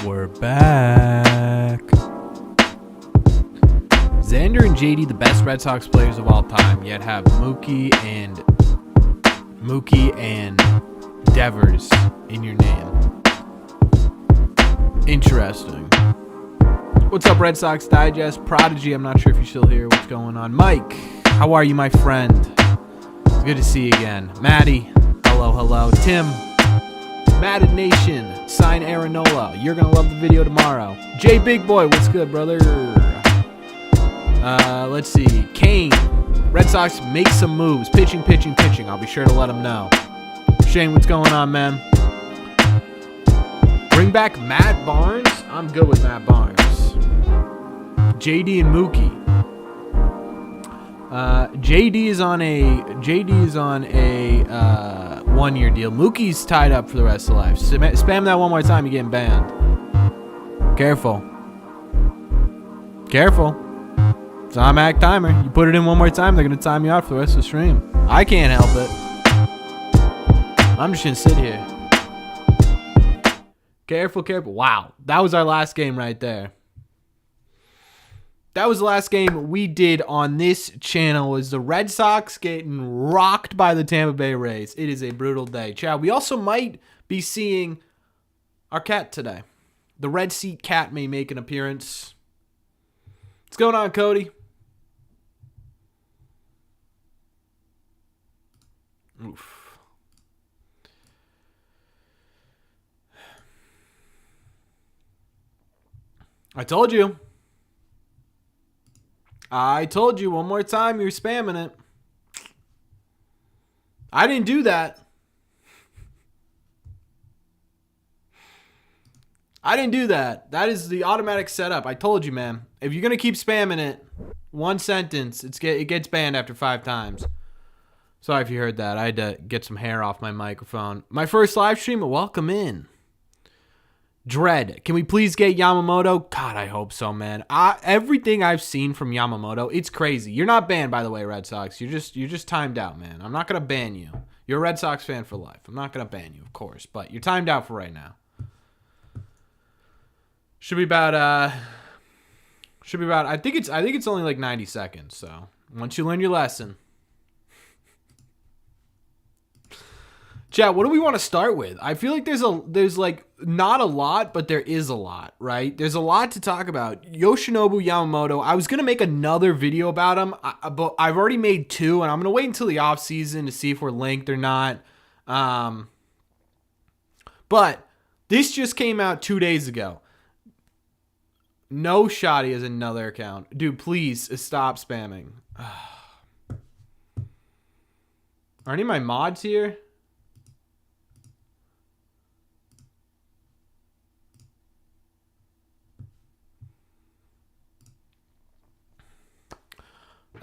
We're back. Xander and JD, the best Red Sox players of all time, yet have Mookie and Devers in your name. Interesting. What's up, Red Sox Digest? Prodigy, I'm not sure if you're still here. What's going on? Mike, how are you, my friend? It's good to see you again. Maddie, hello. Tim, Madden Nation, sign Aaronola. You're going to love the video tomorrow. Jay Big Boy, what's good, brother? Let's see. Kane, Red Sox make some moves. Pitching. I'll be sure to let him know. Shane, what's going on, man? Bring back Matt Barnes? I'm good with Matt Barnes. JD and Mookie. JD is on a 1-year deal. Mookie's tied up for the rest of life. Spam that one more time, you're getting banned. Careful. It's an automatic timer. You put it in one more time, they're going to time you out for the rest of the stream. I can't help it. I'm just going to sit here. Careful. Wow. That was our last game right there. That was the last game we did on this channel. Was the Red Sox getting rocked by the Tampa Bay Rays. It is a brutal day. Chad, we also might be seeing our cat today. The Red Seat Cat may make an appearance. What's going on, Cody? Oof. I told you one more time, you're spamming it. I didn't do that. That is the automatic setup. I told you, man. If you're going to keep spamming it, one sentence, it gets banned after 5 times. Sorry if you heard that. I had to get some hair off my microphone. My first live stream, welcome in. Dread, can we please get Yamamoto? God, I hope so, man. Everything I've seen from Yamamoto, it's crazy. You're not banned, by the way, Red Sox. You're just timed out, man. I'm not going to ban you. You're a Red Sox fan for life. I'm not going to ban you, of course, but you're timed out for right now. Should be about I think it's only like 90 seconds, so once you learn your lesson. Chat, what do we want to start with? I feel like there's like not a lot, but there is a lot, right? There's a lot to talk about. Yoshinobu Yamamoto, I was going to make another video about him, but I've already made 2, and I'm going to wait until the offseason to see if we're linked or not. But this just came out 2 days ago. No Shoddy has another account. Dude, please stop spamming. Are any of my mods here?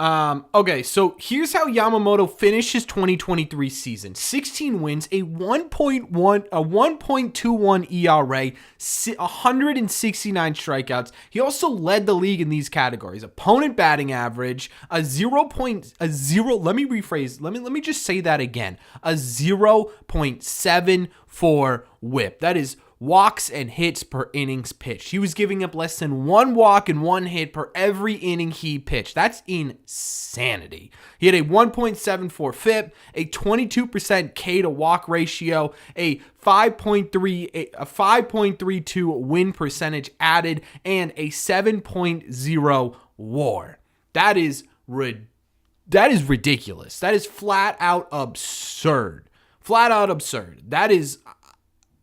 Okay, so here's how Yamamoto finished his 2023 season. 16 wins, a 1.21 ERA, 169 strikeouts. He also led the league in these categories. Opponent batting average, a 0.0, let me rephrase, let me just say that again. A 0.74 whip. That is walks and hits per innings pitched. He was giving up less than 1 walk and 1 hit per every inning he pitched. That's insanity. He had a 1.74 FIP, a 22% K to walk ratio, a 5.32 win percentage added, and a 7.0 WAR. That is ridiculous. That is flat out absurd. That is,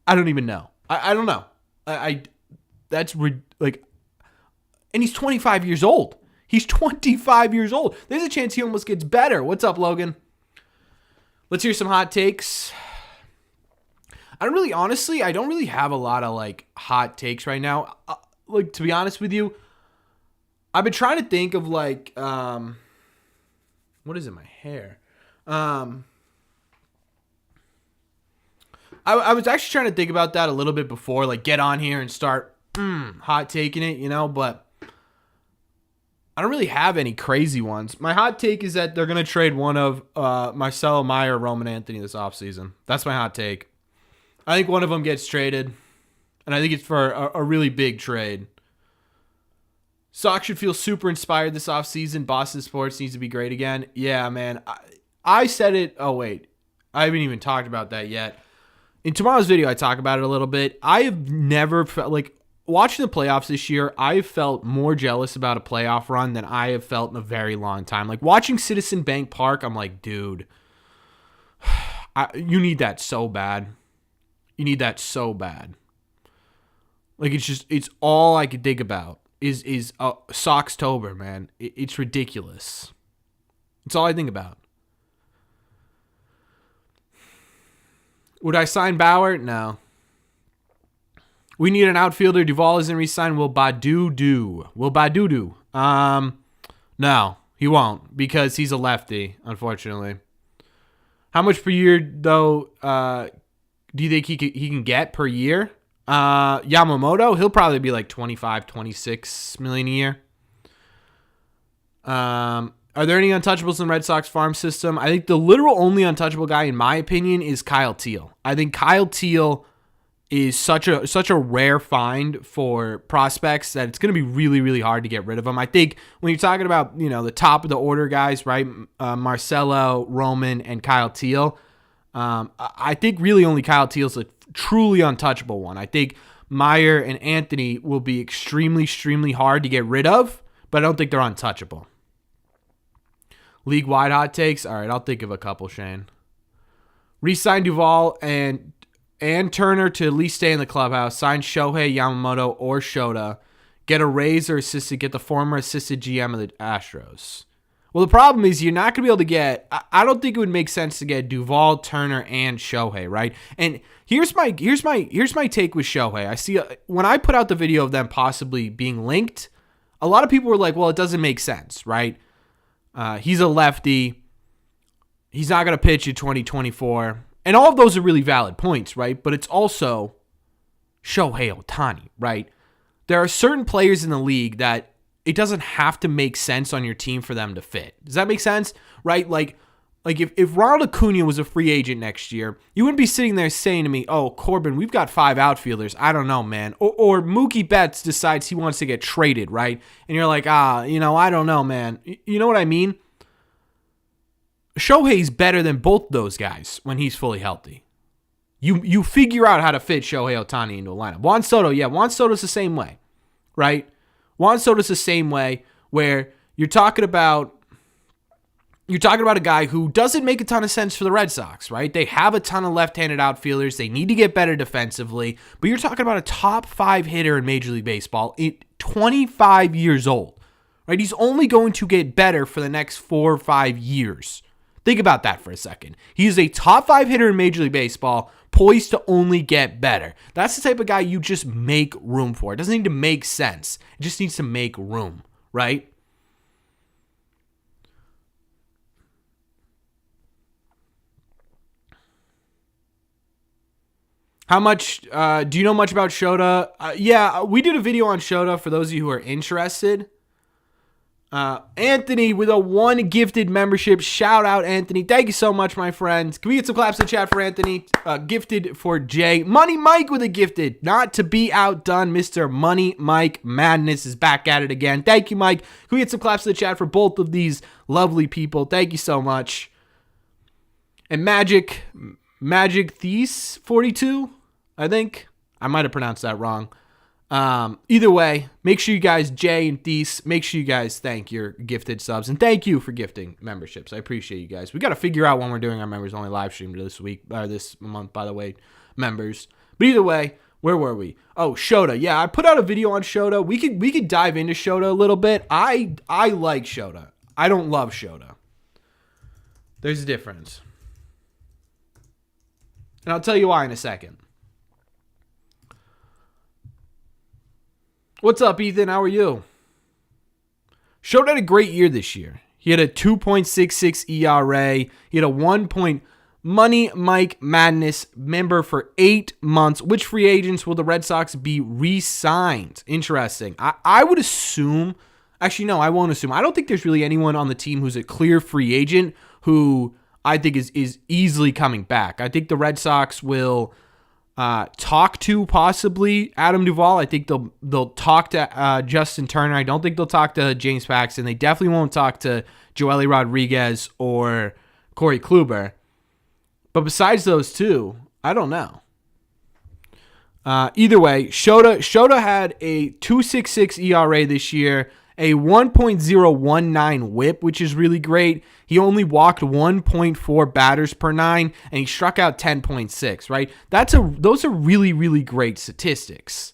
I don't even know. I don't know. That's like, and he's 25 years old. There's a chance he almost gets better. What's up, Logan? Let's hear some hot takes. I don't really have a lot of like hot takes right now. Like, to be honest with you, I've been trying to think of like, what is in my hair? I was actually trying to think about that a little bit before, like get on here and start hot taking it, but I don't really have any crazy ones. My hot take is that they're going to trade one of Marcelo Meyer or Roman Anthony this offseason. That's my hot take. I think one of them gets traded. And I think it's for a really big trade. Sox should feel super inspired this offseason. Boston sports needs to be great again. Yeah, man. I said it. Oh, wait. I haven't even talked about that yet. In tomorrow's video, I talk about it a little bit. I have never felt like watching the playoffs this year, I've felt more jealous about a playoff run than I have felt in a very long time. Like watching Citizen Bank Park, I'm like, dude, you need that so bad. You need that so bad. Like it's all I could think about is Soxtober, man. It's ridiculous. It's all I think about. Would I sign Bauer? No. We need an outfielder. Duvall isn't re-signed. Will Badu do? No, he won't because he's a lefty, unfortunately. How much per year, though, do you think he can get per year? Yamamoto, he'll probably be like 25, 26 million a year. Are there any untouchables in the Red Sox farm system? I think the literal only untouchable guy, in my opinion, is Kyle Teal. I think Kyle Teal is such a rare find for prospects that it's going to be really, really hard to get rid of him. I think when you're talking about, the top of the order guys, right, Marcelo, Roman, and Kyle Teal, I think really only Kyle Teal's a truly untouchable one. I think Meyer and Anthony will be extremely, extremely hard to get rid of, but I don't think they're untouchable. League-wide hot takes? All right, I'll think of a couple, Shane. Re-sign Duvall and Turner to at least stay in the clubhouse. Sign Shohei, Yamamoto, or Shota. Get a raise or assistant. Get the former assistant GM of the Astros. Well, the problem is you're not going to be able to get. I don't think it would make sense to get Duvall, Turner, and Shohei, right? And here's my take with Shohei. I see when I put out the video of them possibly being linked, a lot of people were like, "Well, it doesn't make sense, right? He's a lefty. He's not going to pitch in 2024." And all of those are really valid points, right? But it's also Shohei Ohtani, right? There are certain players in the league that it doesn't have to make sense on your team for them to fit. Does that make sense? Right? Like if Ronald Acuna was a free agent next year, you wouldn't be sitting there saying to me, "Oh, Corbin, we've got 5 outfielders. I don't know, man." Or Mookie Betts decides he wants to get traded, right? And you're like, I don't know, man. You know what I mean? Shohei's better than both those guys when he's fully healthy. You figure out how to fit Shohei Ohtani into a lineup. Juan Soto's the same way, right? Juan Soto's the same way where you're talking about a guy who doesn't make a ton of sense for the Red Sox, right? They have a ton of left-handed outfielders. They need to get better defensively, but you're talking about a top 5 hitter in Major League Baseball, 25 years old, right? He's only going to get better for the next 4 or 5 years. Think about that for a second. He is a top 5 hitter in Major League Baseball, poised to only get better. That's the type of guy you just make room for. It doesn't need to make sense. It just needs to make room, right? How much, do you know much about Shota? Yeah, we did a video on Shota for those of you who are interested. Anthony with a 1 gifted membership. Shout out, Anthony. Thank you so much, my friends. Can we get some claps in the chat for Anthony? Gifted for Jay. Money Mike with a gifted. Not to be outdone, Mr. Money Mike Madness is back at it again. Thank you, Mike. Can we get some claps in the chat for both of these lovely people? Thank you so much. And Magic Thies 42, I think. I might have pronounced that wrong. Either way, make sure you guys, Jay and Thies, make sure you guys thank your gifted subs, and thank you for gifting memberships. I appreciate you guys. We got to figure out when we're doing our members only live stream this month, by the way, members. But either way, where were we? Oh, Shota. Yeah, I put out a video on Shota. We could dive into Shota a little bit. I like Shota. I don't love Shota. There's a difference. And I'll tell you why in a second. What's up, Ethan? How are you? Shota had a great year this year. He had a 2.66 ERA. He had a 1 point Money Mike Madness member for 8 months. Which free agents will the Red Sox be re-signed? Interesting. I would assume... Actually, no, I won't assume. I don't think there's really anyone on the team who's a clear free agent who I think is easily coming back. I think the Red Sox will... talk to possibly Adam Duvall. I think they'll talk to Justin Turner. I don't think they'll talk to James Paxton. They definitely won't talk to Joely Rodriguez or Corey Kluber. But besides those two, I don't know. Either way, Shota had a 2.66 ERA this year, a 1.019 whip, which is really great. He only walked 1.4 batters per nine, and he struck out 10.6, right? Those are really, really great statistics.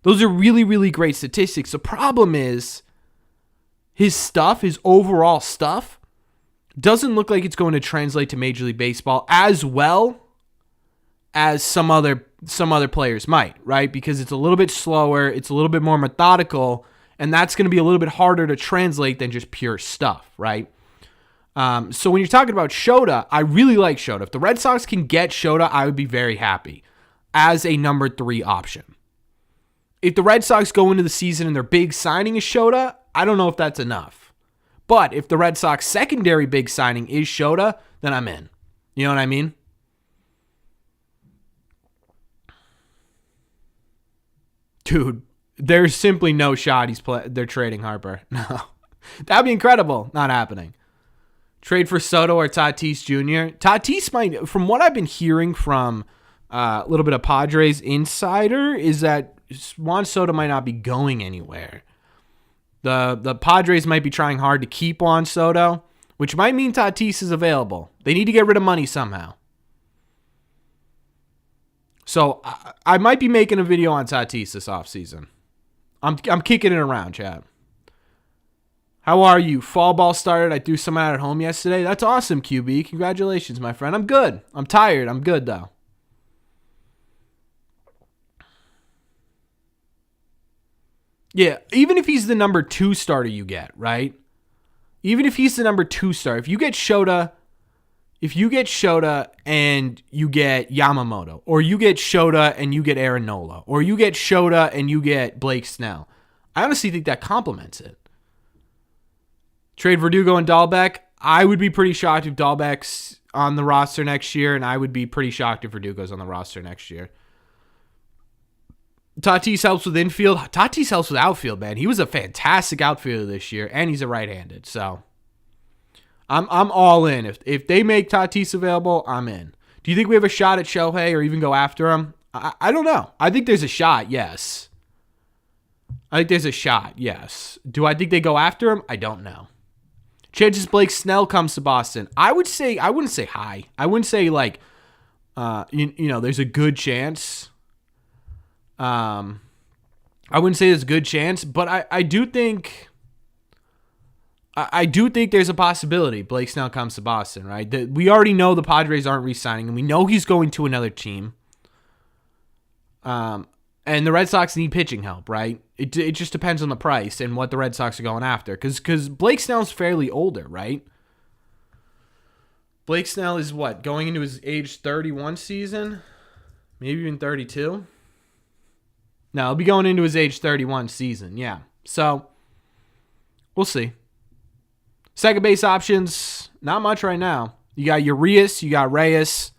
Those are really, really great statistics. The problem is his overall stuff, doesn't look like it's going to translate to Major League Baseball as well as some other players might, right? Because it's a little bit slower, it's a little bit more methodical, and that's going to be a little bit harder to translate than just pure stuff, right? So when you're talking about Shota, I really like Shota. If the Red Sox can get Shota, I would be very happy as a number 3 option. If the Red Sox go into the season and their big signing is Shota, I don't know if that's enough. But if the Red Sox secondary big signing is Shota, then I'm in. You know what I mean? Dude, there's simply no shot they're trading Harper. No. That'd be incredible. Not happening. Trade for Soto or Tatis Jr. Tatis might, from what I've been hearing from a little bit of Padres insider, is that Juan Soto might not be going anywhere. The Padres might be trying hard to keep Juan Soto, which might mean Tatis is available. They need to get rid of money somehow. So I might be making a video on Tatis this offseason. I'm kicking it around, chat. How are you? Fall ball started. I threw some out at home yesterday. That's awesome, QB. Congratulations, my friend. I'm good. I'm tired. I'm good, though. Yeah, even if he's the number 2 starter you get, right? Even if he's the number 2 starter, if you get Shota and you get Yamamoto, or you get Shota and you get Aaron Nola, or you get Shota and you get Blake Snell, I honestly think that complements it. Trade Verdugo and Dahlbeck. I would be pretty shocked if Dahlbeck's on the roster next year, and I would be pretty shocked if Verdugo's on the roster next year. Tatis helps with infield. Tatis helps with outfield, man. He was a fantastic outfielder this year, and he's a right-handed. So I'm all in. If they make Tatis available, I'm in. Do you think we have a shot at Shohei or even go after him? I don't know. I think there's a shot, yes. Do I think they go after him? I don't know. Chances Blake Snell comes to Boston. I wouldn't say high. I wouldn't say like, there's a good chance. I wouldn't say there's a good chance, but I do think there's a possibility Blake Snell comes to Boston, right? We already know the Padres aren't re-signing him. We know he's going to another team. And the Red Sox need pitching help, right? It just depends on the price and what the Red Sox are going after. Because Blake Snell's fairly older, right? Blake Snell is what? Going into his age 31 season? Maybe even 32? No, he'll be going into his age 31 season, yeah. So, we'll see. Second base options, not much right now. You got Urias, you got Reyes,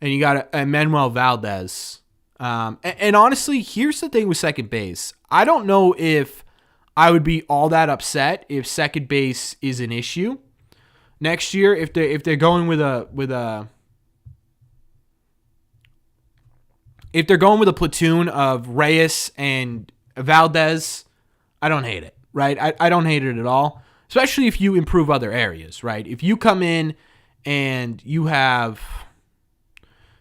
and you got Manuel Valdez. And honestly, here's the thing with second base. I don't know if I would be all that upset if second base is an issue next year. If they're going with a platoon of Reyes and Valdez, I don't hate it, right? I don't hate it at all, especially if you improve other areas, right? If you come in and you have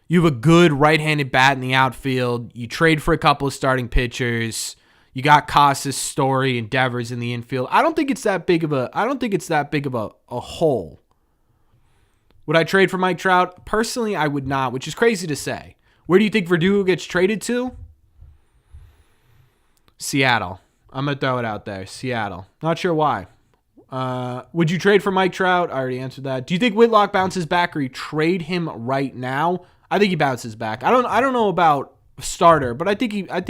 a good right-handed bat in the outfield, you trade for a couple of starting pitchers, you got Casas, Story, and Devers in the infield. I don't think it's that big of a hole. Would I trade for Mike Trout? Personally, I would not, which is crazy to say. Where do you think Verdugo gets traded to? Seattle. I'm going to throw it out there. Seattle. Not sure why. Would you trade for Mike Trout? I already answered that. Do you think Whitlock bounces back or you trade him right now? I think he bounces back. I don't know about starter, but I think he bounces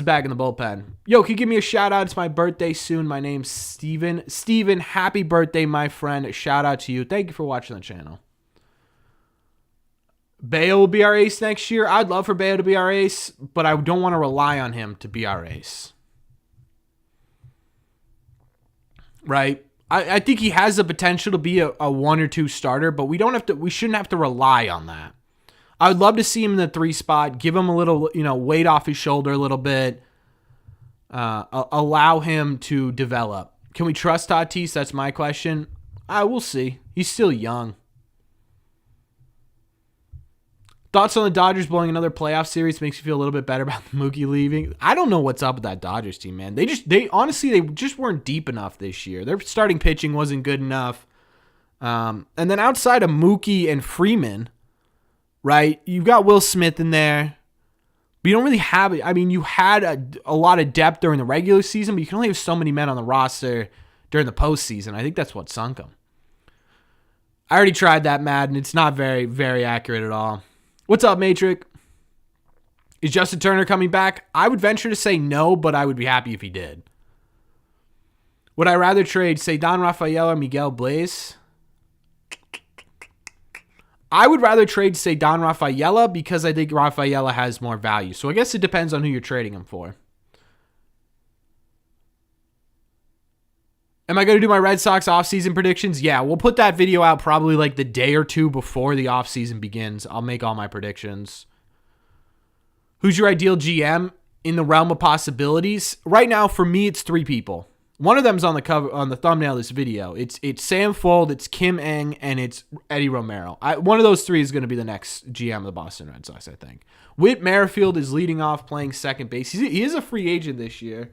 back in the bullpen. Yo, can you give me a shout out? It's my birthday soon. My name's Steven. Steven, happy birthday, my friend. Shout out to you. Thank you for watching the channel. Bayo will be our ace next year. I'd love for Bayo to be our ace, but I don't want to rely on him to be our ace. Right? I think he has the potential to be a 1 or 2 starter, but we shouldn't have to rely on that. I would love to see him in the 3 spot, give him a little, weight off his shoulder a little bit, allow him to develop. Can we trust Tatis? That's my question. We'll see. He's still young. Thoughts on the Dodgers blowing another playoff series makes you feel a little bit better about Mookie leaving. I don't know what's up with that Dodgers team, man. They honestly just weren't deep enough this year. Their starting pitching wasn't good enough. And then outside of Mookie and Freeman, right, you've got Will Smith in there. But you don't really have it. I mean, you had a lot of depth during the regular season, but you can only have so many men on the roster during the postseason. I think that's what sunk them. I already tried that, Madden. It's not very, very accurate at all. What's up, Matrix? Is Justin Turner coming back? I would venture to say no, but I would be happy if he did. Would I rather trade, say, Don Rafael or Miguel Blaze? I would rather trade, say, Don Rafaela because I think Rafaela has more value. So I guess it depends on who you're trading him for. Am I going to do my Red Sox offseason predictions? Yeah, we'll put that video out probably like the day or two before the offseason begins. I'll make all my predictions. Who's your ideal GM in the realm of possibilities? Right now, for me, it's 3 people. One of them's on the cover, on the thumbnail of this video. It's Sam Fold, it's Kim Ng, and it's Eddie Romero. One of those 3 is going to be the next GM of the Boston Red Sox, I think. Whit Merrifield is leading off playing second base. He is a free agent this year.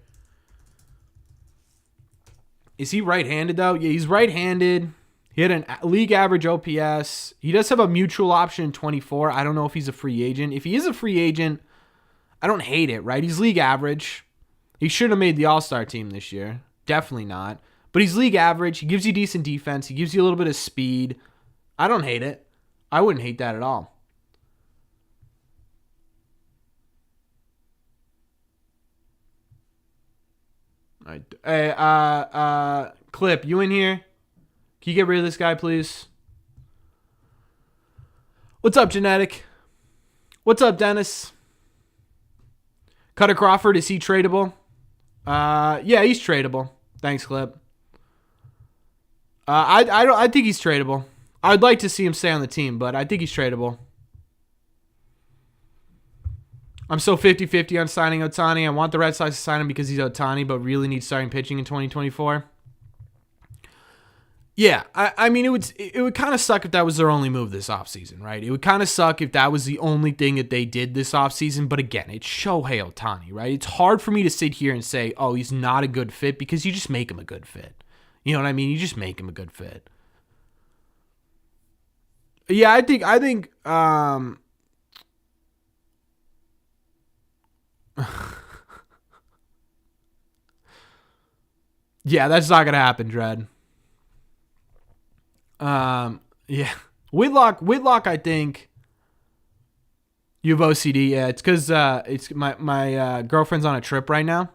Is he right-handed, though? Yeah, he's right-handed. He had a league average OPS. He does have a mutual option in 24. I don't know if he's a free agent. If he is a free agent, I don't hate it, right? He's league average. He should have made the All-Star team this year. Definitely not. But he's league average. He gives you decent defense. He gives you a little bit of speed. I don't hate it. I wouldn't hate that at all. All right. Hey, Clip, you in here? Can you get rid of this guy, please? What's up, Genetic? What's up, Dennis? Cutter Crawford, is he tradable? Yeah, he's tradable. Thanks, Clip. I think he's tradable. I'd like to see him stay on the team, but I think he's tradable. I'm so 50-50 on signing Ohtani. I want the Red Sox to sign him because he's Ohtani, but really need starting pitching in 2024. Yeah, I mean, it would kind of suck if that was their only move this offseason, right? It would kind of suck if that was the only thing that they did this offseason. But again, it's Shohei Ohtani, right? It's hard for me to sit here and say, oh, he's not a good fit, because you just make him a good fit. You know what I mean? You just make him a good fit. Yeah, I think yeah, that's not going to happen, Dredd. Yeah. Whitlock, I think you have OCD. Yeah, it's because it's my girlfriend's on a trip right now.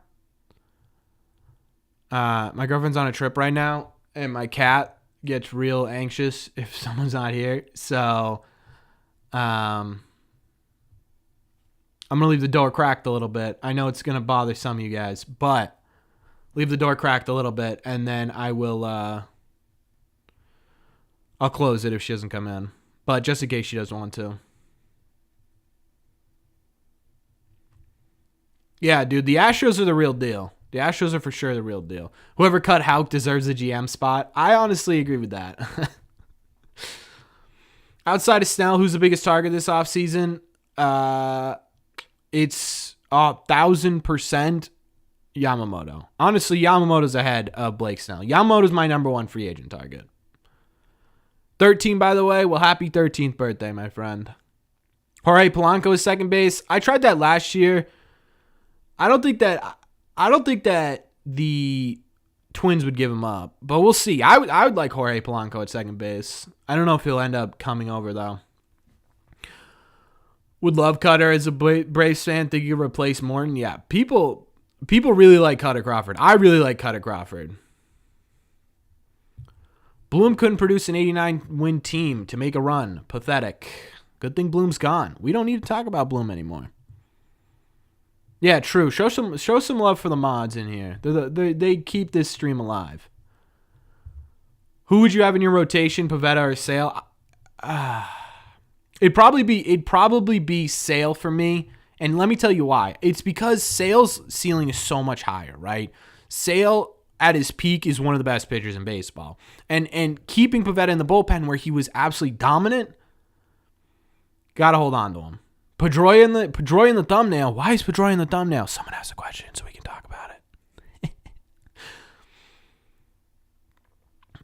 My girlfriend's on a trip right now, and my cat gets real anxious if someone's not here. So, I'm gonna leave the door cracked a little bit. I know it's gonna bother some of you guys, but leave the door cracked a little bit, and then I will. I'll close it if she doesn't come in, but just in case she doesn't want to. Yeah, dude, the Astros are the real deal. The Astros are for sure the real deal. Whoever cut Houck deserves the GM spot. I honestly agree with that. Outside of Snell, who's the biggest target this offseason? It's 1,000% Yamamoto. Honestly, Yamamoto's ahead of Blake Snell. Yamamoto's my number 1 free agent target. 13, by the way. Well, happy 13th birthday, my friend. Jorge Polanco is second base. I tried that last year. I don't think that the Twins would give him up, but we'll see. I would like Jorge Polanco at second base. I don't know if he'll end up coming over, though. Would love Cutter as a Braves fan. Think you could replace Morton? Yeah, people really like Cutter Crawford. I really like Cutter Crawford. Bloom couldn't produce an 89-win team to make a run. Pathetic. Good thing Bloom's gone. We don't need to talk about Bloom anymore. Yeah, true. Show some love for the mods in here. They keep this stream alive. Who would you have in your rotation, Pivetta or Sale? It'd probably be Sale for me. And let me tell you why. It's because Sale's ceiling is so much higher, right? Sale at his peak is one of the best pitchers in baseball. And keeping Pivetta in the bullpen where he was absolutely dominant, gotta hold on to him. Pedroia in the thumbnail. Why is Pedroia in the thumbnail? Someone asked a question so we can talk about it.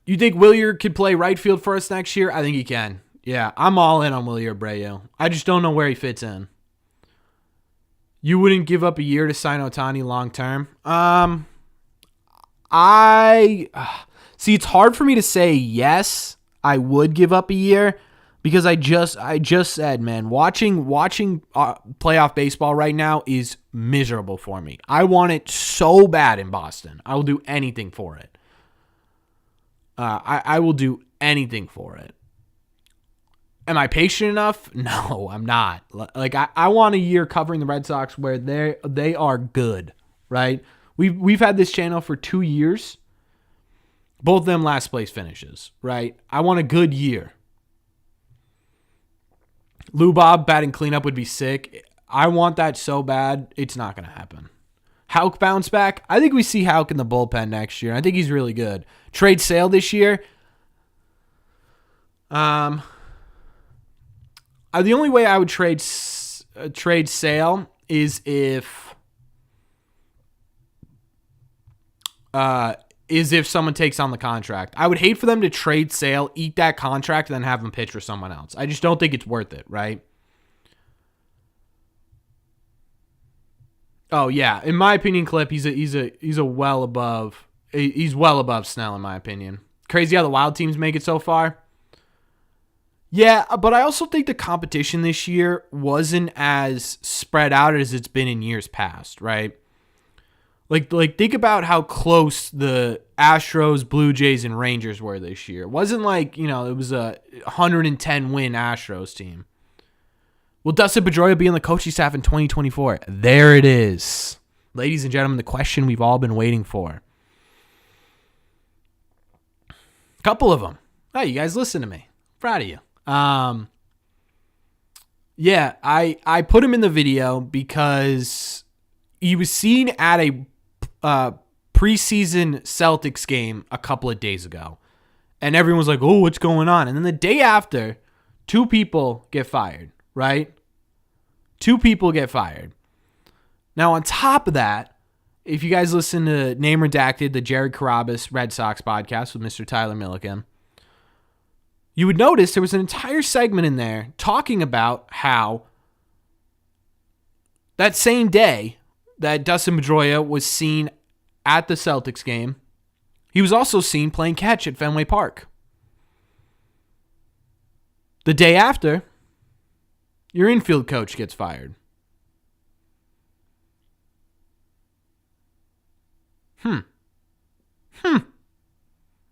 You think Willier could play right field for us next year? I think he can. Yeah, I'm all in on Willier Abreu. I just don't know where he fits in. You wouldn't give up a year to sign Ohtani long term? See, it's hard for me to say yes, I would give up a year because I just said, man, watching playoff baseball right now is miserable for me. I want it so bad in Boston. I will do anything for it. I will do anything for it. Am I patient enough? No, I'm not. Like I want a year covering the Red Sox where they are good, right? We've had this channel for 2 years. Both of them last place finishes, right? I want a good year. Lou Bob batting cleanup would be sick. I want that so bad. It's not going to happen. Houck bounce back. I think we see Houck in the bullpen next year. I think he's really good. Trade Sale this year. The only way I would trade Sale is if someone takes on the contract. I would hate for them to trade Sale, eat that contract, and then have him pitch for someone else. I just don't think it's worth it, right? Oh yeah, in my opinion, Clip, he's well above Snell in my opinion. Crazy how the Wild teams make it so far. Yeah, but I also think the competition this year wasn't as spread out as it's been in years past, right? Like think about how close the Astros, Blue Jays, and Rangers were this year. It wasn't like, it was a 110-win Astros team. Will Dustin Pedroia be on the coaching staff in 2024? There it is. Ladies and gentlemen, the question we've all been waiting for. A couple of them. Hey, you guys listen to me. Proud of you. Yeah, I put him in the video because he was seen at a preseason Celtics game a couple of days ago. And everyone was like, oh, what's going on? And then the day after, 2 people get fired, right? 2 people get fired. Now, on top of that, if you guys listen to Name Redacted, the Jared Carabas Red Sox podcast with Mr. Tyler Milliken, you would notice there was an entire segment in there talking about how that same day that Dustin Pedroia was seen at the Celtics game, he was also seen playing catch at Fenway Park. The day after, your infield coach gets fired.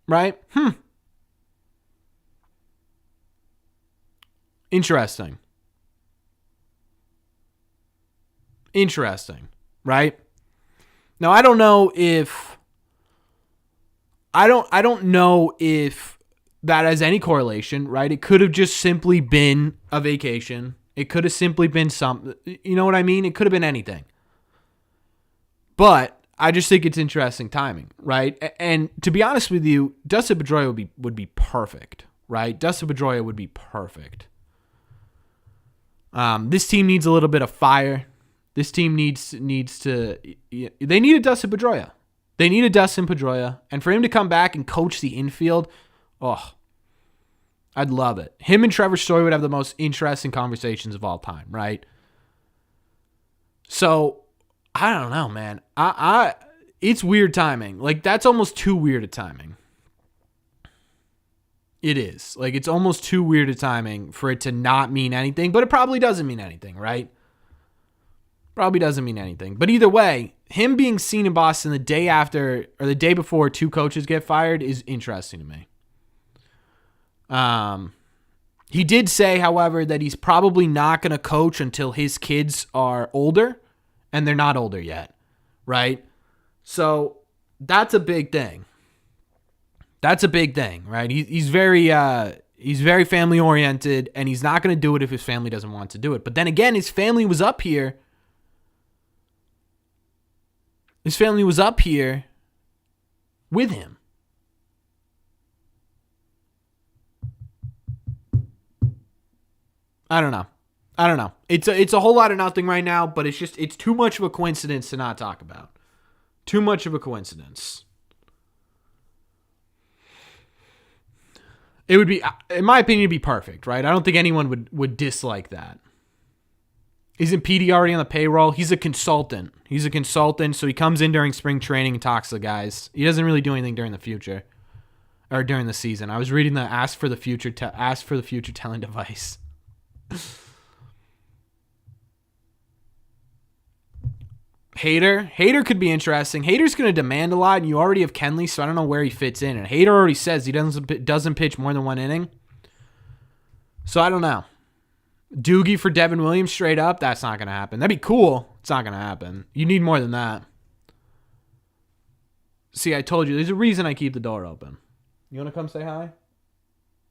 Right? Interesting, right? Now I don't know if that has any correlation, right? It could have just simply been a vacation. It could have simply been something, you know what I mean? It could have been anything. But I just think it's interesting timing, right? And to be honest with you, Dustin Pedroia would be perfect, right? Dustin Pedroia would be perfect. This team needs a little bit of fire. This team needs to. They need a Dustin Pedroia. They need a Dustin Pedroia, and for him to come back and coach the infield, I'd love it. Him and Trevor Story would have the most interesting conversations of all time, right? So I don't know, man. It's weird timing. Like that's almost too weird a timing. It is. Like, it's almost too weird a timing for it to not mean anything, but it probably doesn't mean anything, right? Probably doesn't mean anything. But either way, him being seen in Boston the day after or the day before 2 coaches get fired is interesting to me. He did say, however, that he's probably not going to coach until his kids are older, and they're not older yet, right? So that's a big thing. That's a big thing, right? He's very family oriented, and he's not going to do it if his family doesn't want to do it. But then again, his family was up here. His family was up here with him. I don't know. It's a whole lot of nothing right now, but it's too much of a coincidence to not talk about. Too much of a coincidence. It would be, in my opinion, it'd be perfect, right? I don't think anyone would dislike that. Isn't PD already on the payroll? He's a consultant. So he comes in during spring training and talks to the guys. He doesn't really do anything during the future or during the season. I was reading the ask for the future telling device. Hader could be interesting. Hader's going to demand a lot, and you already have Kenley, so I don't know where he fits in. And Hader already says he doesn't pitch more than one inning. So I don't know. Doogie for Devin Williams straight up, that's not going to happen. That'd be cool. It's not going to happen. You need more than that. See, I told you, there's a reason I keep the door open. You want to come say hi?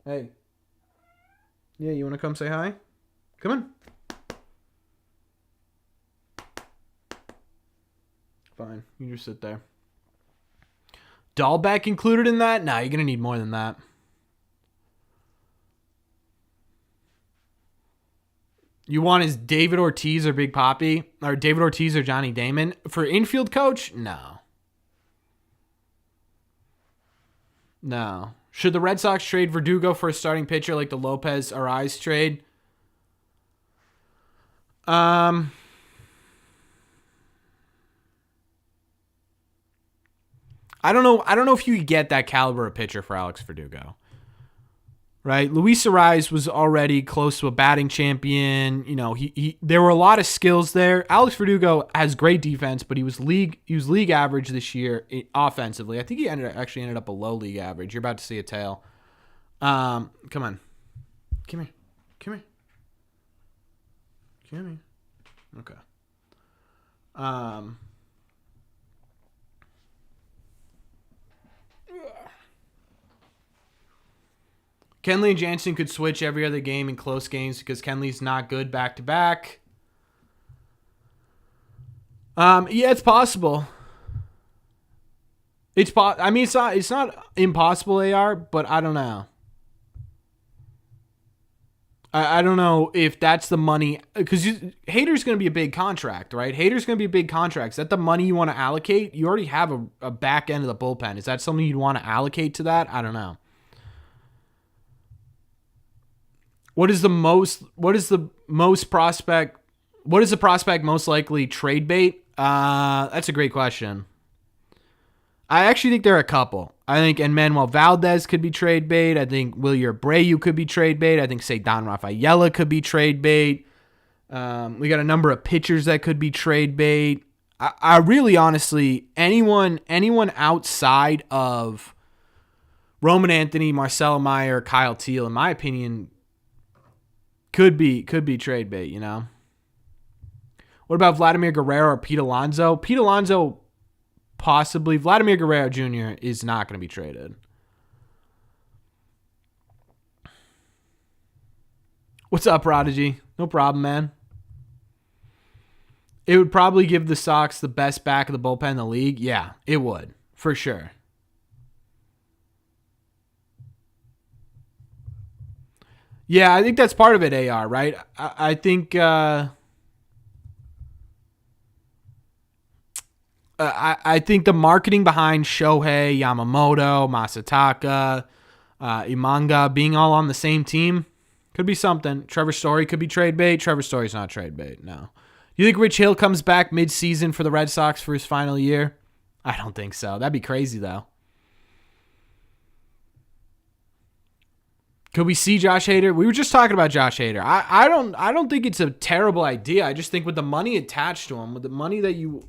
Hey. Yeah, you want to come say hi? Come on. Fine. You just sit there. Dahlbeck included in that? Nah, you're going to need more than that. You want his David Ortiz or Big Papi? Or David Ortiz or Johnny Damon? For infield coach? No. No. Should the Red Sox trade Verdugo for a starting pitcher like the Lopez Ariz trade? I don't know. I don't know if you could get that caliber of pitcher for Alex Verdugo. Right? Luis Ariz was already close to a batting champion. You know, he there were a lot of skills there. Alex Verdugo has great defense, but he was league average this year offensively. I think he actually ended up below league average. You're about to see a tail. Come on. Come here. Okay. Kenley and Jansen could switch every other game in close games because Kenley's not good back-to-back. Yeah, it's possible. It's not impossible, AR, but I don't know. I don't know if that's the money, because Hader's going to be a big contract, right? Hader's going to be a big contract. Is that the money you want to allocate? You already have a back end of the bullpen. Is that something you'd want to allocate to that? I don't know. What is the prospect most likely trade bait? That's a great question. I actually think there are a couple. I think Enmanuel Valdez could be trade bait. I think Wilyer Abreu could be trade bait. I think Ceddanne Rafaela could be trade bait. We got a number of pitchers that could be trade bait. I really, honestly, anyone outside of Roman Anthony, Marcelo Meyer, Kyle Teal, in my opinion, could be trade bait, you know? What about Vladimir Guerrero or Pete Alonso? Pete Alonso, possibly. Vladimir Guerrero Jr. is not going to be traded. What's up, Prodigy? No problem, man. It would probably give the Sox the best back of the bullpen in the league. Yeah, it would, for sure. Yeah, I think that's part of it, AR, right? I think I think the marketing behind Shohei, Yamamoto, Masataka, Imanga being all on the same team could be something. Trevor Story could be trade bait. Trevor Story's not trade bait, no. You think Rich Hill comes back mid-season for the Red Sox for his final year? I don't think so. That'd be crazy, though. Could we see Josh Hader? We were just talking about Josh Hader. I don't think it's a terrible idea. I just think with the money attached to him, with the money that you...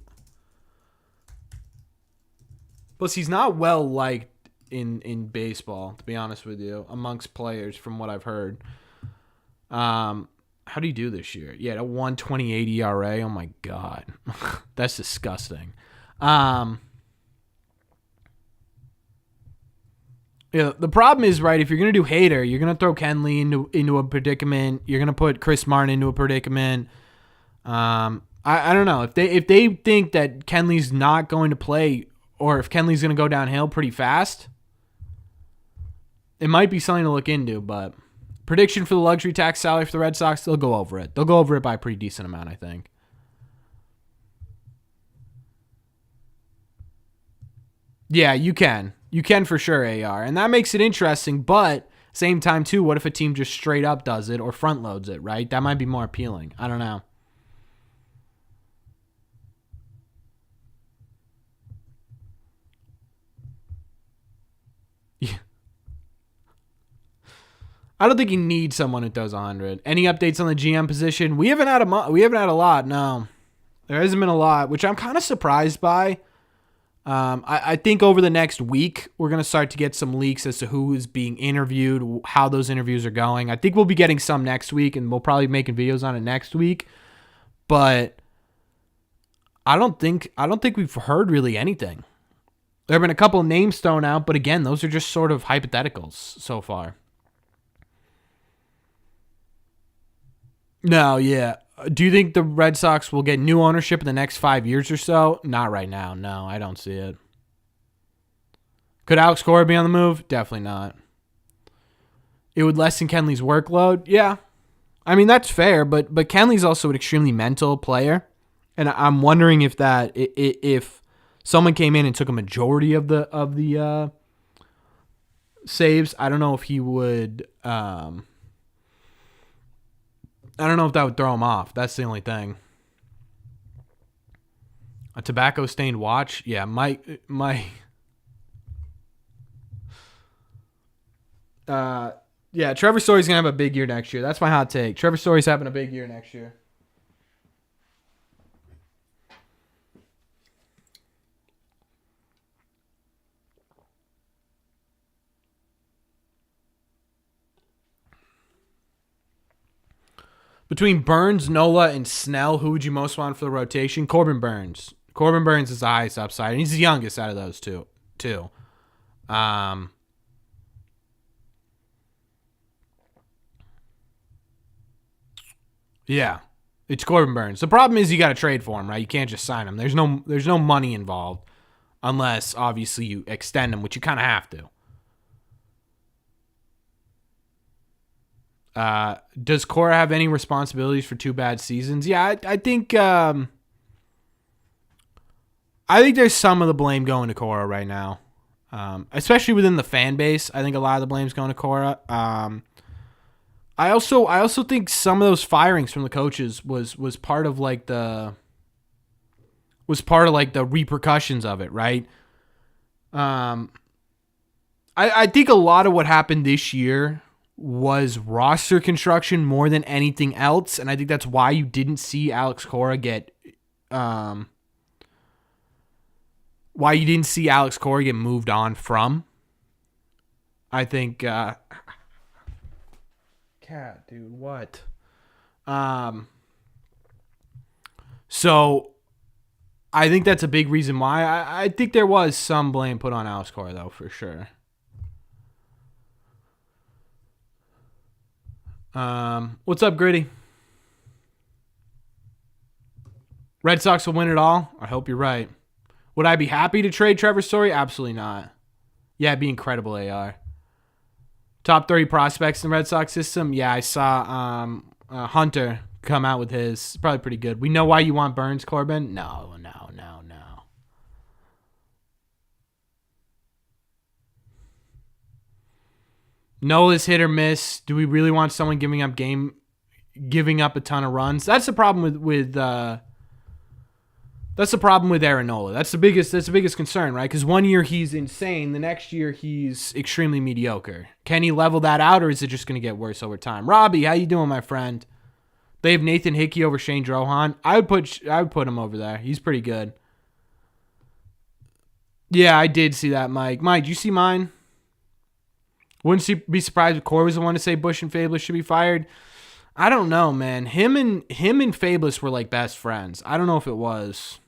Plus, he's not well liked in baseball, to be honest with you, amongst players from what I've heard. How do you do this year? Yeah, a 1.28 ERA. Oh my god, that's disgusting. Yeah, the problem is, right, if you're going to do Hader, you're going to throw Kenley into a predicament. You're going to put Chris Martin into a predicament. I don't know. If they think that Kenley's not going to play, or if Kenley's going to go downhill pretty fast, it might be something to look into. But prediction for the luxury tax salary for the Red Sox, they'll go over it. They'll go over it by a pretty decent amount, I think. Yeah, you can. You can for sure, AR. And that makes it interesting, but same time, too, what if a team just straight up does it or front loads it, right? That might be more appealing. I don't know. Yeah. I don't think you need someone who does 100. Any updates on the GM position? We haven't had a lot, no. There hasn't been a lot, which I'm kind of surprised by. I think over the next week, we're going to start to get some leaks as to who is being interviewed, how those interviews are going. I think we'll be getting some next week, and we'll probably be making videos on it next week. But I don't think we've heard really anything. There have been a couple of names thrown out, but again, those are just sort of hypotheticals so far. No, yeah. Do you think the Red Sox will get new ownership in the next 5 years or so? Not right now. No, I don't see it. Could Alex Cora be on the move? Definitely not. It would lessen Kenley's workload? Yeah. I mean, that's fair, but Kenley's also an extremely mental player. And I'm wondering if someone came in and took a majority of the saves, I don't know if he would I don't know if that would throw him off. That's the only thing. A tobacco-stained watch? Yeah, my yeah, Trevor Story's going to have a big year next year. That's my hot take. Trevor Story's having a big year next year. Between Burns, Nola, and Snell, who would you most want for the rotation? Corbin Burns. Corbin Burns is the highest upside, and he's the youngest out of those two. Yeah, it's Corbin Burns. The problem is you got to trade for him, right? You can't just sign him. There's no money involved, unless obviously you extend him, which you kind of have to. Does Cora have any responsibilities for 2 bad seasons? Yeah, I think there's some of the blame going to Cora right now, especially within the fan base. I think a lot of the blame's going to Cora. I also think some of those firings from the coaches was part of the repercussions of it, right? I think a lot of what happened this year was roster construction more than anything else, and I think that's why you didn't see Alex Cora get moved on from. I think cat dude, what? So I think that's a big reason why. I think there was some blame put on Alex Cora though, for sure. What's up, Gritty? Red Sox will win it all? I hope you're right. Would I be happy to trade Trevor Story? Absolutely not. Yeah, it'd be incredible, AR. Top 30 prospects in the Red Sox system? Yeah, I saw Hunter come out with his. Probably pretty good. We know why you want Burns, Corbin? No. Nola's hit or miss. Do we really want someone giving up a ton of runs? That's the problem with Aaron Nola. That's the biggest concern, right? Because one year he's insane, the next year he's extremely mediocre. Can he level that out, or is it just going to get worse over time? Robbie, how you doing, my friend? They have Nathan Hickey over Shane Drohan. I would put him over there. He's pretty good. Yeah, I did see that, Mike. Mike, did you see mine? Wouldn't you be surprised if Corey was the one to say Bush and Fabler should be fired? I don't know, man. Him and Fabulous were like best friends. I don't know if it was.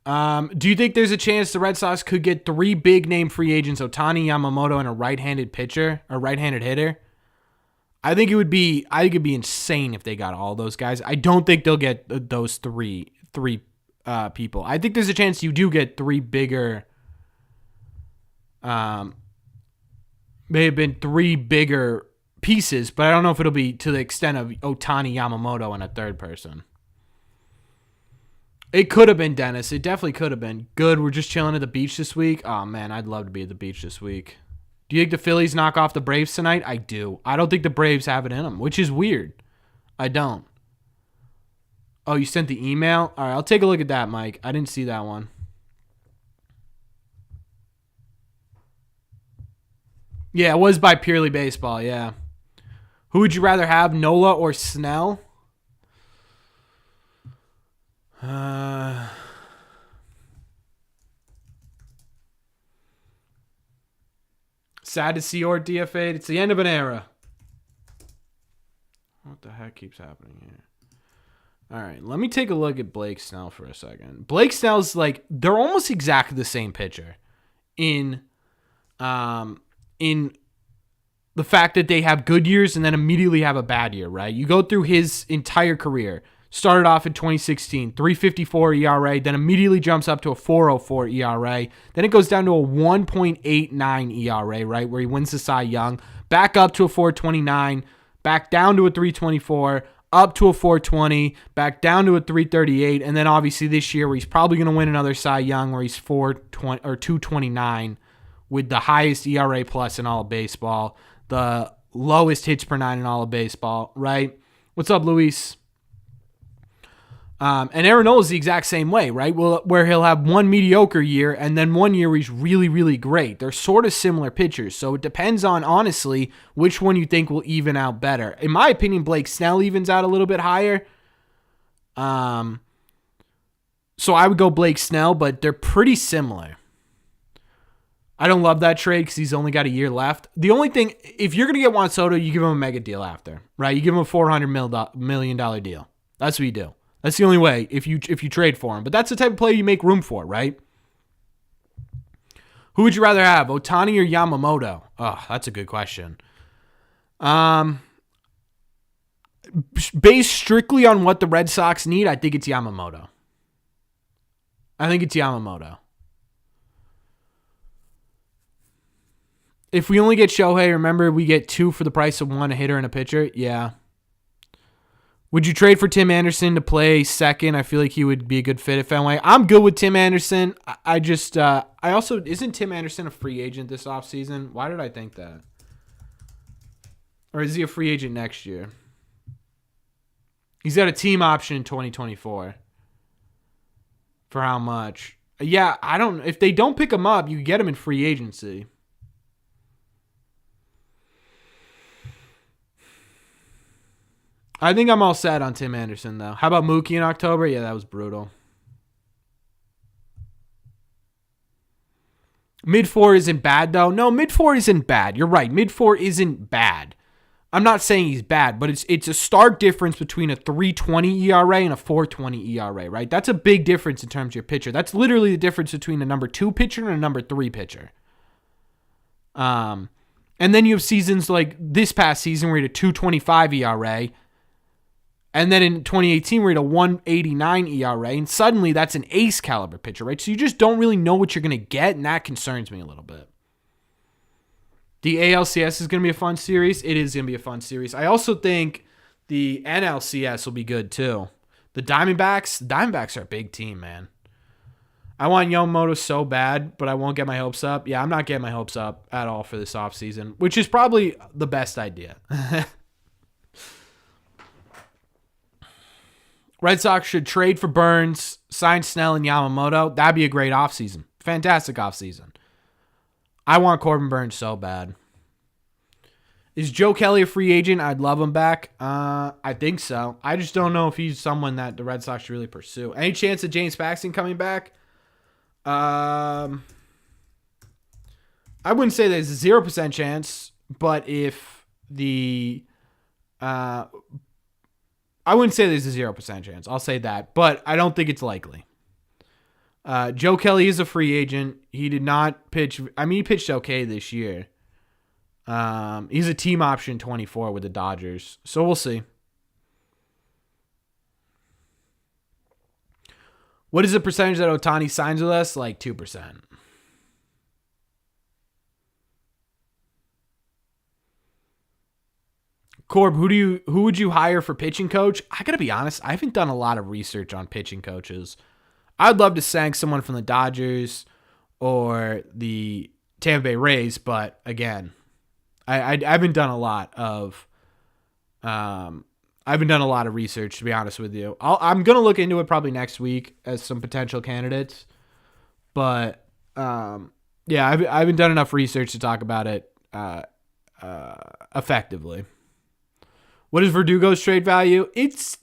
Do you think there's a chance the Red Sox could get 3 big name free agents, Ohtani, Yamamoto, and a right-handed pitcher, or right-handed hitter? I think it'd be insane if they got all those guys. I don't think they'll get those three people. I think there's a chance you do get 3 bigger. May have been 3 bigger pieces, but I don't know if it'll be to the extent of Ohtani, Yamamoto, and a third person. It could have been Dennis. It definitely could have been. Good, we're just chilling at the beach this week. Oh, man, I'd love to be at the beach this week. Do you think the Phillies knock off the Braves tonight? I do. I don't think the Braves have it in them, which is weird. I don't. Oh, you sent the email? All right, I'll take a look at that, Mike. I didn't see that one. Yeah, it was by Purely Baseball, yeah. Who would you rather have, Nola or Snell? Sad to see Ort DFA'd. It's the end of an era. What the heck keeps happening here? All right, let me take a look at Blake Snell for a second. Blake Snell's like, they're almost exactly the same pitcher in the fact that they have good years and then immediately have a bad year, right? You go through his entire career. Started off in 2016, 3.54 ERA, then immediately jumps up to a 4.04 ERA. Then it goes down to a 1.89 ERA, right, where he wins the Cy Young. Back up to a 4.29, back down to a 3.24, up to a 4.20, back down to a 3.38, and then obviously this year where he's probably going to win another Cy Young where he's 4.20 or 2.29 with the highest ERA plus in all of baseball, the lowest hits per 9 in all of baseball, right? What's up, Luis? And Aaron Nola is the exact same way, right? Well, where he'll have one mediocre year and then one year where he's really, really great. They're sort of similar pitchers. So it depends on, honestly, which one you think will even out better. In my opinion, Blake Snell evens out a little bit higher. So I would go Blake Snell, but they're pretty similar. I don't love that trade because he's only got a year left. The only thing, if you're going to get Juan Soto, you give him a mega deal after, right? You give him a $400 million deal. That's what you do. That's the only way if you trade for him. But that's the type of player you make room for, right? Who would you rather have, Ohtani or Yamamoto? Oh, that's a good question. Based strictly on what the Red Sox need, I think it's Yamamoto. If we only get Shohei, remember we get 2 for the price of 1, a hitter and a pitcher? Yeah. Would you trade for Tim Anderson to play second? I feel like he would be a good fit at Fenway. I'm good with Tim Anderson. I also, isn't Tim Anderson a free agent this offseason? Why did I think that? Or is he a free agent next year? He's got a team option in 2024. For how much? Yeah, if they don't pick him up, you get him in free agency. I think I'm all set on Tim Anderson, though. How about Mookie in October? Yeah, that was brutal. Mid-4 isn't bad, though. No, mid-4 isn't bad. You're right. Mid-4 isn't bad. I'm not saying he's bad, but it's a stark difference between a 3.20 ERA and a 4.20 ERA, right? That's a big difference in terms of your pitcher. That's literally the difference between a number 2 pitcher and a number 3 pitcher. And then you have seasons like this past season where you had a 2.25 ERA, and then in 2018, we're at a 1.89 ERA, and suddenly that's an ace caliber pitcher, right? So you just don't really know what you're going to get, and that concerns me a little bit. The ALCS is going to be a fun series. It is going to be a fun series. I also think the NLCS will be good, too. The Diamondbacks are a big team, man. I want Yamamoto so bad, but I won't get my hopes up. Yeah, I'm not getting my hopes up at all for this offseason, which is probably the best idea. Red Sox should trade for Burns, sign Snell and Yamamoto. That'd be a great offseason. Fantastic offseason. I want Corbin Burns so bad. Is Joe Kelly a free agent? I'd love him back. I think so. I just don't know if he's someone that the Red Sox should really pursue. Any chance of James Paxton coming back? I wouldn't say there's a 0% chance, but if the I wouldn't say there's a 0% chance. I'll say that, but I don't think it's likely. Joe Kelly is a free agent. He did not pitch. I mean, he pitched okay this year. He's a team option 24 with the Dodgers, so we'll see. What is the percentage that Ohtani signs with us? Like 2%. Corb, who would you hire for pitching coach? I gotta be honest, I haven't done a lot of research on pitching coaches. I'd love to sank someone from the Dodgers or the Tampa Bay Rays, but again, I haven't done a lot of research, to be honest with you. I'm gonna look into it probably next week as some potential candidates, but yeah, I haven't done enough research to talk about it effectively. What is Verdugo's trade value? It's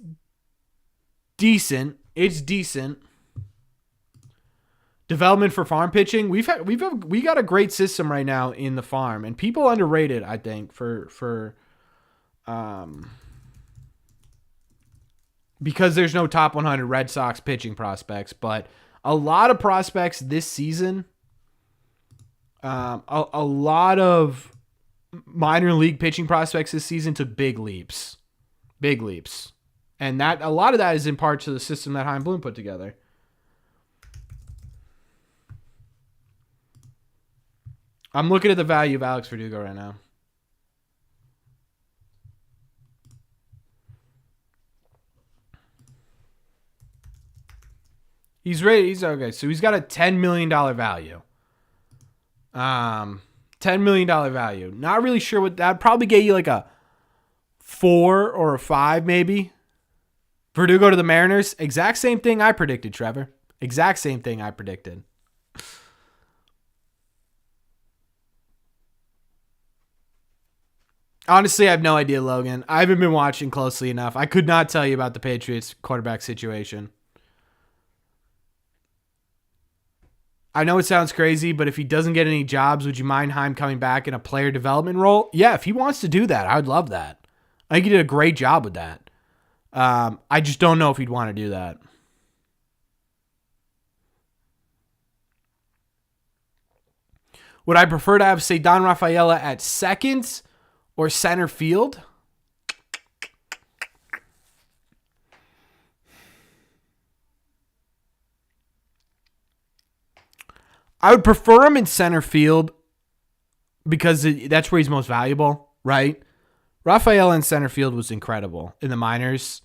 decent. Development for farm pitching. We got a great system right now in the farm, and people underrate it, I think, for because there's no top 100 Red Sox pitching prospects, but a lot of prospects this season, a lot of minor league pitching prospects this season took big leaps, and that a lot of that is in part to the system that Chaim Bloom put together. I'm looking at the value of Alex Verdugo right now. He's rated. He's okay. So he's got a $10 million value. $10 million value. Not really sure what that probably get you, like a 4 or a 5 maybe. Verdugo to the Mariners. Exact same thing I predicted, Trevor. Exact same thing I predicted. Honestly, I have no idea, Logan. I haven't been watching closely enough. I could not tell you about the Patriots quarterback situation. I know it sounds crazy, but if he doesn't get any jobs, would you mind Chaim coming back in a player development role? Yeah, if he wants to do that, I would love that. I think he did a great job with that. I just don't know if he'd want to do that. Would I prefer to have Ceddanne Rafaela at second or center field? I would prefer him in center field because that's where he's most valuable, right? Rafael in center field was incredible in the minors.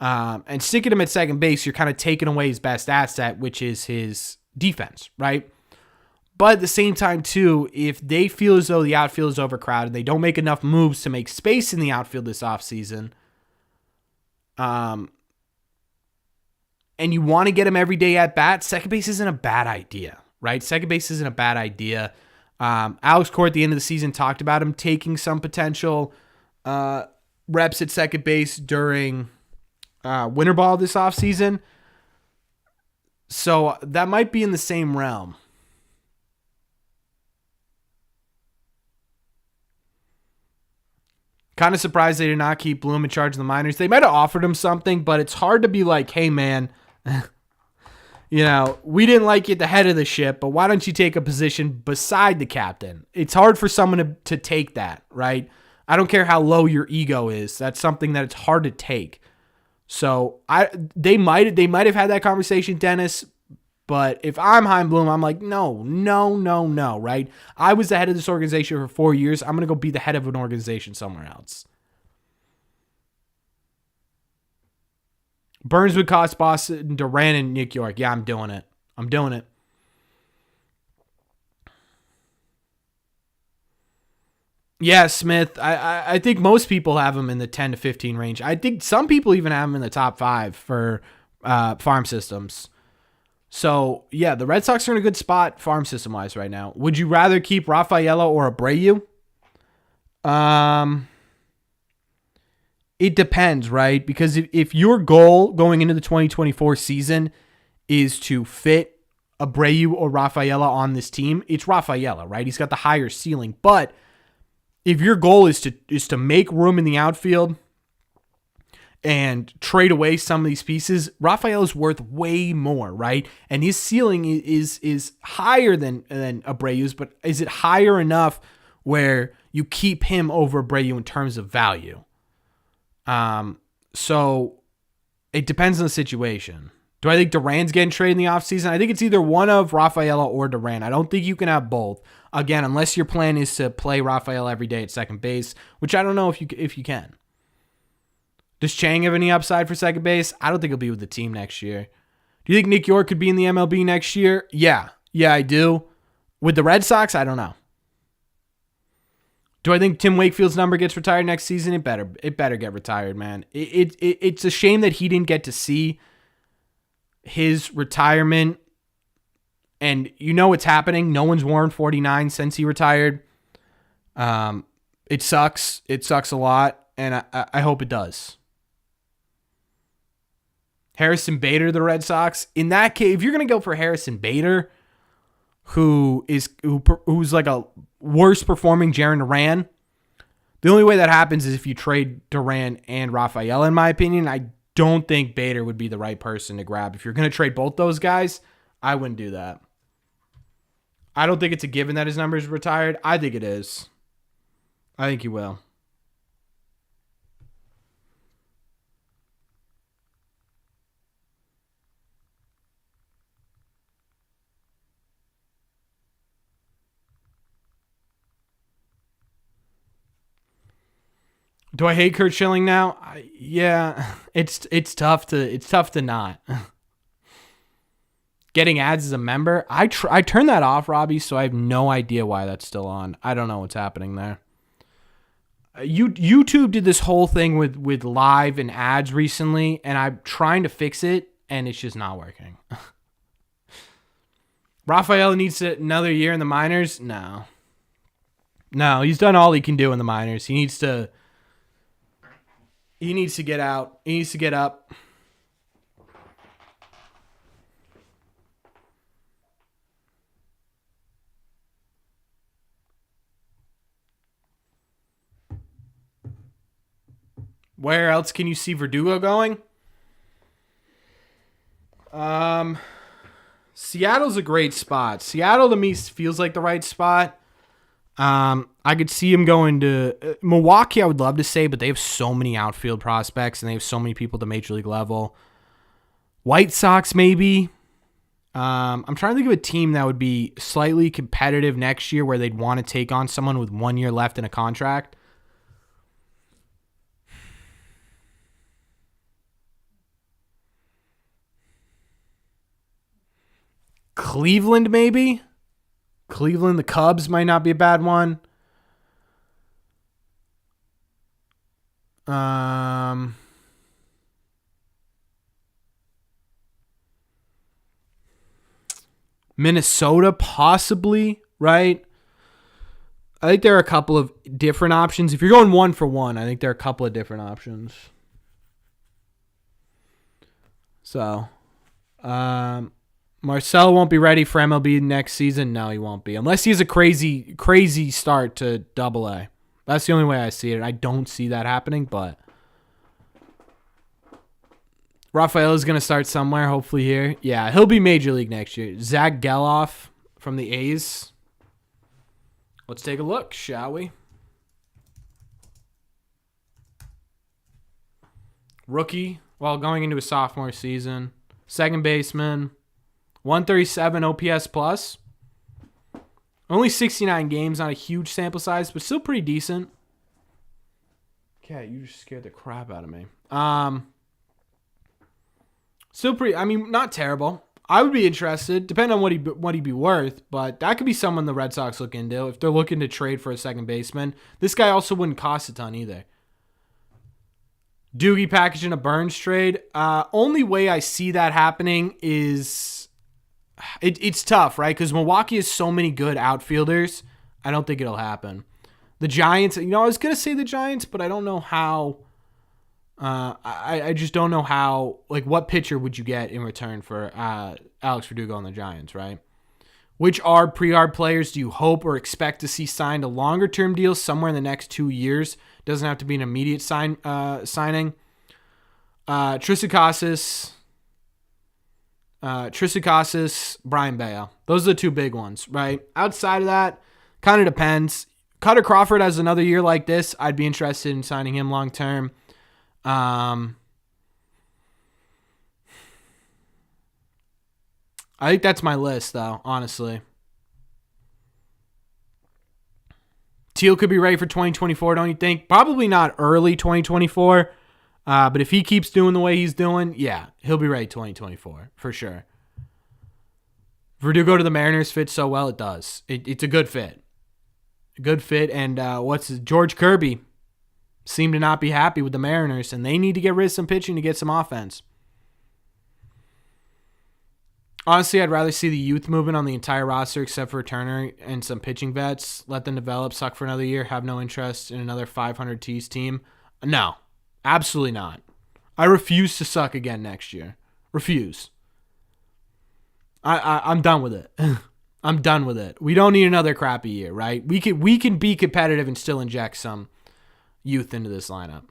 And sticking him at second base, you're kind of taking away his best asset, which is his defense, right? But at the same time, too, if they feel as though the outfield is overcrowded, they don't make enough moves to make space in the outfield this offseason, and you want to get him every day at bat, second base isn't a bad idea, right? Second base isn't a bad idea. Alex Cora at the end of the season talked about him taking some potential reps at second base during winter ball this offseason. So that might be in the same realm. Kind of surprised they did not keep Bloom in charge of the minors. They might have offered him something, but it's hard to be like, hey, man, we didn't like you at the head of the ship, but why don't you take a position beside the captain? It's hard for someone to take that, right? I don't care how low your ego is. That's something that it's hard to take. So they might have had that conversation, Dennis. But if I'm Chaim Bloom, I'm like, no, right? I was the head of this organization for 4 years. I'm going to go be the head of an organization somewhere else. Burns would cost Boston Durant and Nick York. Yeah, I'm doing it. Yeah, Smith. I think most people have him in the 10 to 15 range. I think some people even have him in the top 5 for farm systems. So, yeah, the Red Sox are in a good spot farm system-wise right now. Would you rather keep Rafaela or Abreu? It depends, right? Because if your goal going into the 2024 season is to fit Abreu or Rafaela on this team, it's Rafaela, right? He's got the higher ceiling. But if your goal is to make room in the outfield and trade away some of these pieces, Rafaela's worth way more, right? And his ceiling is higher than Abreu's, but is it higher enough where you keep him over Abreu in terms of value? So it depends on the situation. Do I think Duran's getting traded in the offseason? I think it's either one of Rafaela or Duran. I don't think you can have both. Again, unless your plan is to play Rafaela every day at second base, which I don't know if you can. Does Chang have any upside for second base? I don't think he'll be with the team next year. Do you think Nick York could be in the MLB next year? Yeah, I do. With the Red Sox, I don't know. Do I think Tim Wakefield's number gets retired next season? It better get retired, man. It's a shame that he didn't get to see his retirement, and you know what's happening. No one's worn 49 since he retired. It sucks. It sucks a lot, and I hope it does. Harrison Bader, the Red Sox. In that case, if you're gonna go for Harrison Bader, who's like a worse performing Jarren Duran, the only way that happens is if you trade Duran and Rafael. In my opinion, I don't think Bader would be the right person to grab. If you're going to trade both those guys, I wouldn't do that. I don't think it's a given that his number is retired. I think it is. I think he will. Do I hate Curt Schilling now? Yeah, it's tough to not. Getting ads as a member, I turned that off, Robbie, so I have no idea why that's still on. I don't know what's happening there. YouTube did this whole thing with live and ads recently, and I'm trying to fix it, and it's just not working. Rafael needs another year in the minors? No, he's done all he can do in the minors. He needs to get out. He needs to get up. Where else can you see Verdugo going? Seattle's a great spot. Seattle to me feels like the right spot. I could see him going to Milwaukee. I would love to say, but they have so many outfield prospects and they have so many people at the major league level. White Sox, maybe. I'm trying to think of a team that would be slightly competitive next year where they'd want to take on someone with 1 year left in a contract. Cleveland, maybe? Cleveland, the Cubs might not be a bad one. Minnesota, possibly, right? I think there are a couple of different options. If you're going 1 for 1, I think there are a couple of different options. So, Marcelo won't be ready for MLB next season. No, he won't be. Unless he has a crazy start to AA. That's the only way I see it. I don't see that happening, but Rafael is going to start somewhere, hopefully here. Yeah, he'll be Major League next year. Zach Geloff from the A's. Let's take a look, shall we? Rookie while going into his sophomore season. Second baseman. 137 OPS plus. Only 69 games, not a huge sample size, but still pretty decent. Okay, you just scared the crap out of me. Still pretty, I mean, not terrible. I would be interested, depending on what he'd be worth, but that could be someone the Red Sox look into if they're looking to trade for a second baseman. This guy also wouldn't cost a ton either. Doogie packaging a Burns trade. Only way I see that happening is it's tough, right? Because Milwaukee has so many good outfielders. I don't think it'll happen. The Giants, I was going to say the Giants, but I don't know how I just don't know how, like, what pitcher would you get in return for Alex Verdugo and the Giants, right? Which pre-arb players do you hope or expect to see signed a longer-term deal somewhere in the next 2 years? Doesn't have to be an immediate signing. Trisakasis, Brian Bale. Those are the two big ones, right? Outside of that, kind of depends. Cutter Crawford has another year like this. I'd be interested in signing him long-term. I think that's my list, though, honestly. Teal could be ready for 2024, don't you think? Probably not early 2024, but if he keeps doing the way he's doing, yeah, he'll be ready 2024, for sure. Verdugo to the Mariners fits so well, it does. It's a good fit. A good fit, and George Kirby seemed to not be happy with the Mariners, and they need to get rid of some pitching to get some offense. Honestly, I'd rather see the youth movement on the entire roster except for Turner and some pitching vets. Let them develop, suck for another year, have no interest in another 500 T's team. No, absolutely not. I refuse to suck again next year. Refuse. I'm done with it. I'm done with it. We don't need another crappy year, right? We can be competitive and still inject some youth into this lineup.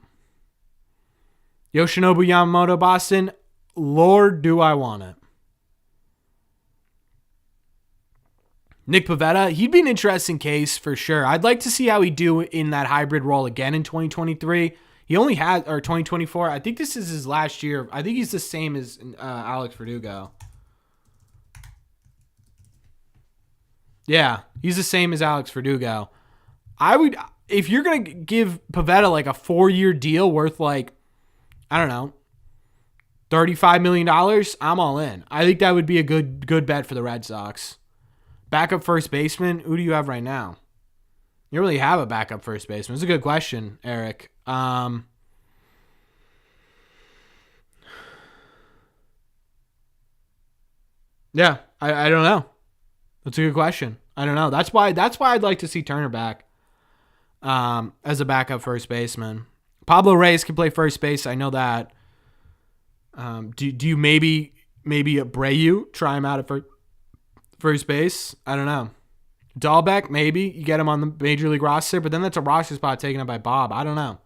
Yoshinobu Yamamoto, Boston. Lord, do I want it. Nick Pivetta, he'd be an interesting case for sure. I'd like to see how he do in that hybrid role again in 2023. He only had, or 2024. I think this is his last year. I think he's the same as Alex Verdugo. Yeah, he's the same as Alex Verdugo. If you're going to give Pivetta like a 4-year deal worth like, I don't know, $35 million, I'm all in. I think that would be a good bet for the Red Sox. Backup first baseman, who do you have right now? You don't really have a backup first baseman. It's a good question, Eric. Yeah, I don't know. That's a good question. I don't know. That's why I'd like to see Turner back as a backup first baseman. Pablo Reyes can play first base. I know that. Do you maybe Abreu, try him out at first base? I don't know. Dahlbeck, maybe. You get him on the major league roster, but then that's a roster spot taken up by Bob. I don't know.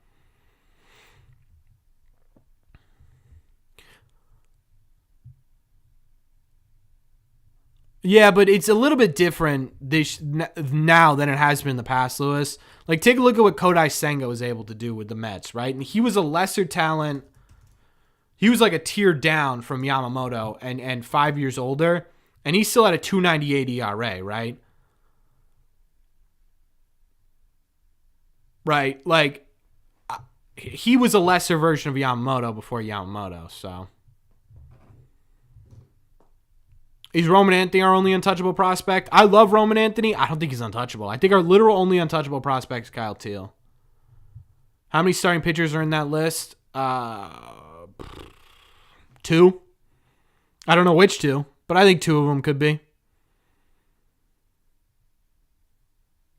Yeah, but it's a little bit different now than it has been in the past, Lewis. Like, take a look at what Kodai Senga was able to do with the Mets, right? And he was a lesser talent. He was like a tier down from Yamamoto and 5 years older, and he still had a 2.98 ERA, right? Right, like, he was a lesser version of Yamamoto before Yamamoto, so. Is Roman Anthony our only untouchable prospect? I love Roman Anthony. I don't think he's untouchable. I think our literal only untouchable prospect is Kyle Teal. How many starting pitchers are in that list? 2. I don't know which 2, but I think 2 of them could be.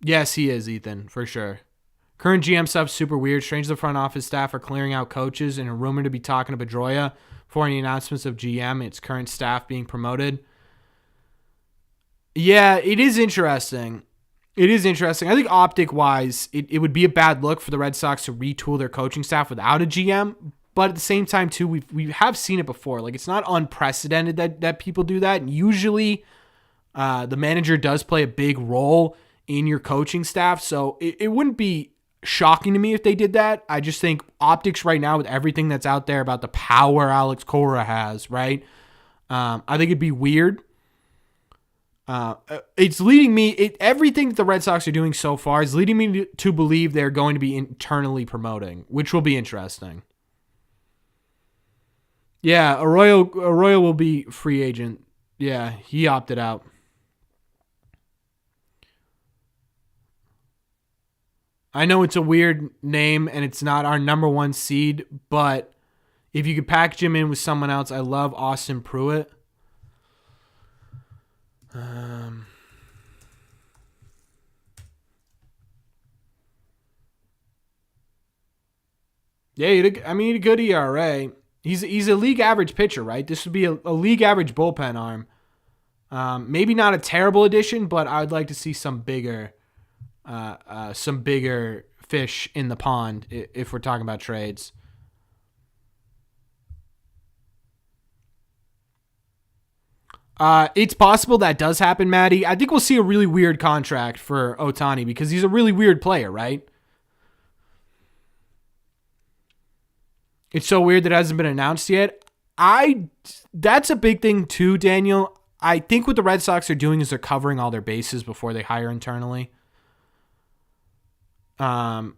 Yes, he is, Ethan, for sure. Current GM stuff's super weird. Strange the front office staff are clearing out coaches and a rumor to be talking to Pedroia for any announcements of GM. Its current staff being promoted. Yeah, it is interesting. It is interesting. I think optic-wise, it would be a bad look for the Red Sox to retool their coaching staff without a GM. But at the same time, too, we have seen it before. Like, it's not unprecedented that people do that. And usually, the manager does play a big role in your coaching staff. So it wouldn't be shocking to me if they did that. I just think optics right now with everything that's out there about the power Alex Cora has, right? I think it'd be weird. It's leading me, everything that the Red Sox are doing so far is leading me to believe they're going to be internally promoting, which will be interesting. Yeah, Arroyo will be free agent. Yeah, he opted out. I know it's a weird name and it's not our number 1 seed, but if you could package him in with someone else, I love Austin Pruitt. Yeah, he had a good ERA. He's a league average pitcher, right? This would be a league average bullpen arm. Maybe not a terrible addition, but I'd like to see some bigger fish in the pond if we're talking about trades. It's possible that does happen, Maddie. I think we'll see a really weird contract for Ohtani because he's a really weird player, right? It's so weird that it hasn't been announced yet. That's a big thing too, Daniel. I think what the Red Sox are doing is they're covering all their bases before they hire internally. Yeah.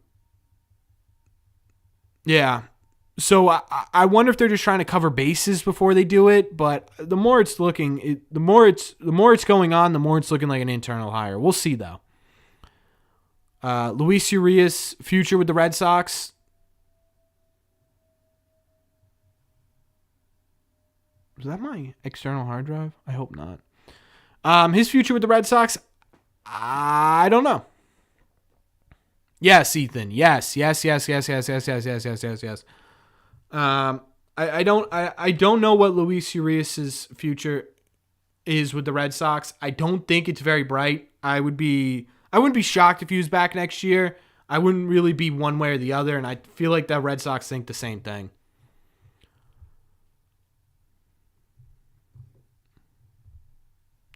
So I wonder if they're just trying to cover bases before they do it. But the more it's going on, the more it's looking like an internal hire. We'll see though. Luis Urias' future with the Red Sox. Is that my external hard drive? I hope not. His future with the Red Sox, I don't know. Yes, Ethan. Yes. I don't know what Luis Urias' future is with the Red Sox. I don't think it's very bright. I wouldn't be shocked if he was back next year. I wouldn't really be one way or the other, and I feel like the Red Sox think the same thing.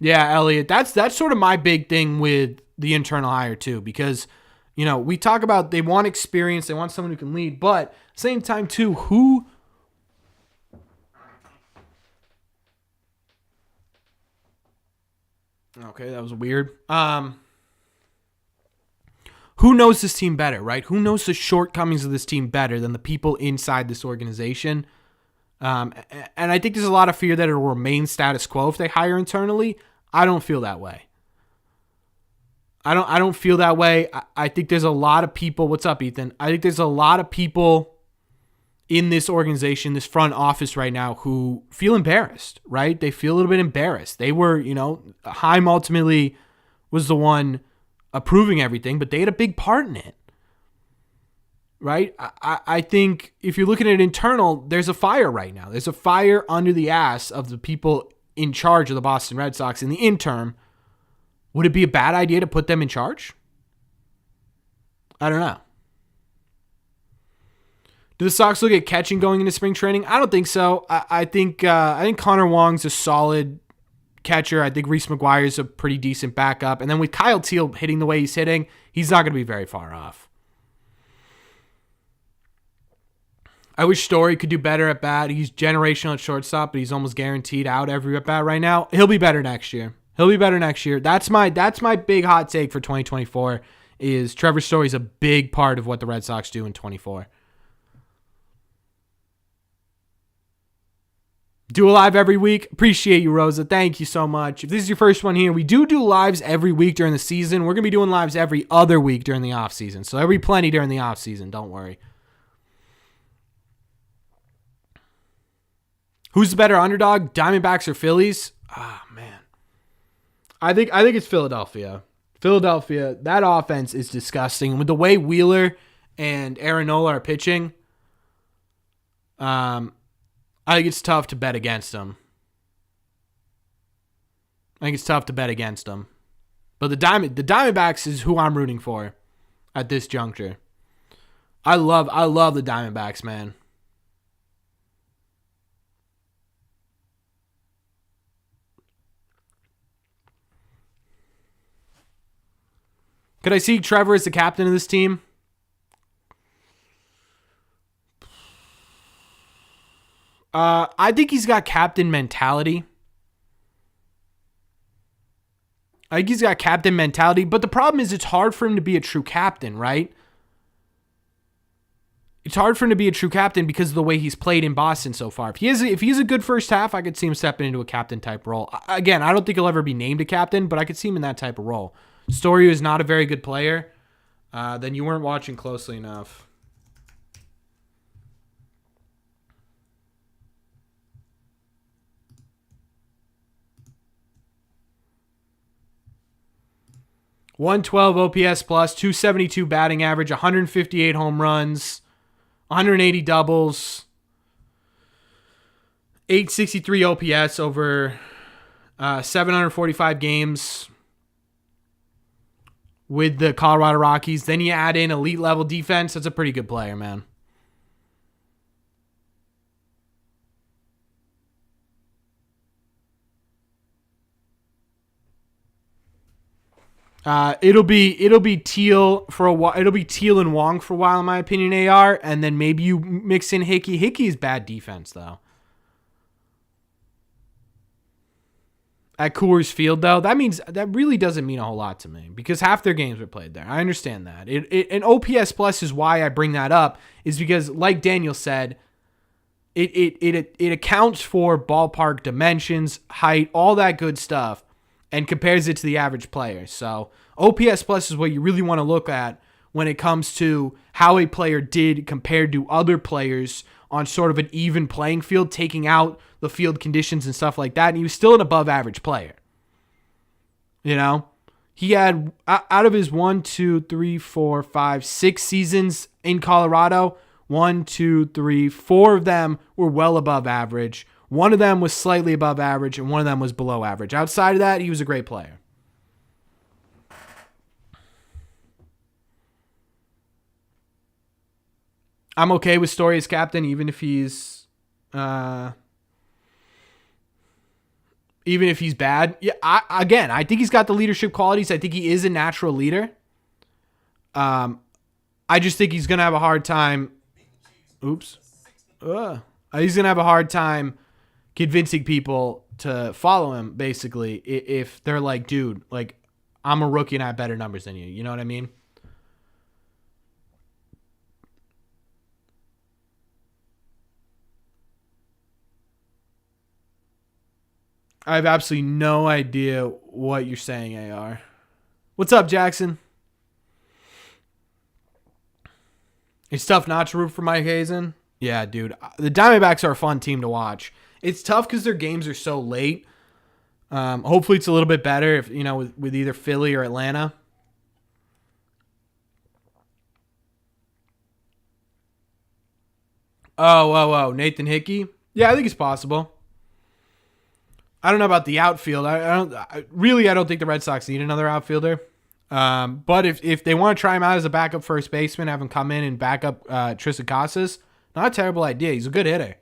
Yeah, Elliot, that's sort of my big thing with the internal hire too, because we talk about they want experience, they want someone who can lead, but same time too, who okay, that was weird. Who knows this team better, right? Who knows the shortcomings of this team better than the people inside this organization? And I think there's a lot of fear that it'll remain status quo if they hire internally. I don't feel that way. I don't feel that way. I think there's a lot of people. What's up, Ethan? I think there's a lot of people in this organization, this front office right now, who feel embarrassed, right? They feel a little bit embarrassed. They were, Heim ultimately was the one approving everything, but they had a big part in it. Right? I think if you're looking at internal, there's a fire right now. There's a fire under the ass of the people in charge of the Boston Red Sox in the interim. Would it be a bad idea to put them in charge? I don't know. Do the Sox look at catching going into spring training? I don't think so. I think Connor Wong's a solid catcher. I think Reese McGuire's a pretty decent backup. And then with Kyle Teal hitting the way he's hitting, he's not going to be very far off. I wish Story could do better at bat. He's generational at shortstop, but he's almost guaranteed out every at bat right now. He'll be better next year. That's my big hot take for 2024 is Trevor Story's a big part of what the Red Sox do in 24. Do a live every week. Appreciate you, Rosa. Thank you so much. If this is your first one here, we do lives every week during the season. We're going to be doing lives every other week during the offseason. So there'll be plenty during the offseason. Don't worry. Who's the better underdog, Diamondbacks or Phillies? Ah, man. I think it's Philadelphia. Philadelphia, that offense is disgusting. With the way Wheeler and Aaron Nola are pitching, I think it's tough to bet against them. But the Diamondbacks is who I'm rooting for at this juncture. I love the Diamondbacks, man. Could I see Trevor as the captain of this team? I think he's got captain mentality. But the problem is it's hard for him to be a true captain, right? It's hard for him to be a true captain because of the way he's played in Boston so far. If he has a good first half, I could see him stepping into a captain type role. Again, I don't think he'll ever be named a captain, but I could see him in that type of role. Story is not a very good player. Then you weren't watching closely enough. .112 OPS plus, .272 batting average, 158 home runs, 180 doubles, 863 OPS over 745 games with the Colorado Rockies. Then you add in elite level defense. That's a pretty good player, man. It'll be Teal for a while. It'll be Teal and Wong for a while, in my opinion. AR, and then maybe you mix in Hickey. Hickey's bad defense though. At Coors Field, though, that really doesn't mean a whole lot to me because half their games were played there. I understand that. And OPS plus is why I bring that up, is because, like Daniel said, it accounts for ballpark dimensions, height, all that good stuff, and compares it to the average player. So OPS plus is what you really want to look at when it comes to how a player did compared to other players on sort of an even playing field, taking out the field conditions and stuff like that. And he was still an above average player. You know, he had, out of his 6 seasons in Colorado, 4 of them were well above average. One of them was slightly above average, and one of them was below average. Outside of that, he was a great player. I'm okay with Story as captain, even if he's bad. Yeah, I think he's got the leadership qualities. I think he is a natural leader. I just think he's gonna have a hard time. He's gonna have a hard time convincing people to follow him. Basically, if they're like, dude, like, I'm a rookie and I have better numbers than you. You know what I mean? I have absolutely no idea what you're saying, AR. What's up, Jackson? It's tough not to root for Mike Hazen. Yeah, dude. The Diamondbacks are a fun team to watch. It's tough because their games are so late. Hopefully it's a little bit better if with either Philly or Atlanta. Oh, Nathan Hickey. Yeah, I think it's possible. I don't know about the outfield. I don't think the Red Sox need another outfielder. But if they want to try him out as a backup first baseman, have him come in and back up Tristan Casas, not a terrible idea. He's a good hitter.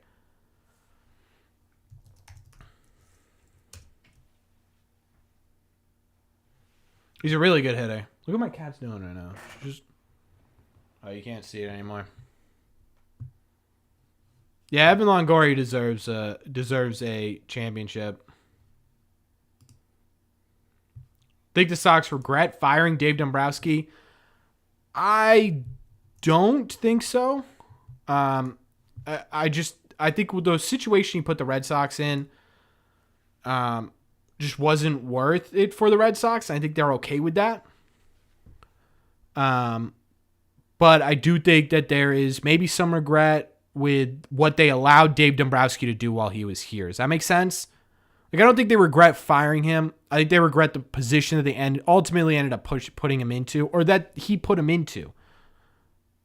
He's a really good hitter. Look what my cat's doing right now. You can't see it anymore. Yeah, Evan Longoria deserves a championship. Think the Sox regret firing Dave Dombrowski? I don't think so. I think with the situation he put the Red Sox in, just wasn't worth it for the Red Sox. I think they're okay with that. But I do think that there is maybe some regret with what they allowed Dave Dombrowski to do while he was here. Does that make sense? Like, I don't think they regret firing him. I think they regret the position that they ultimately ended up putting him into, or that he put him into.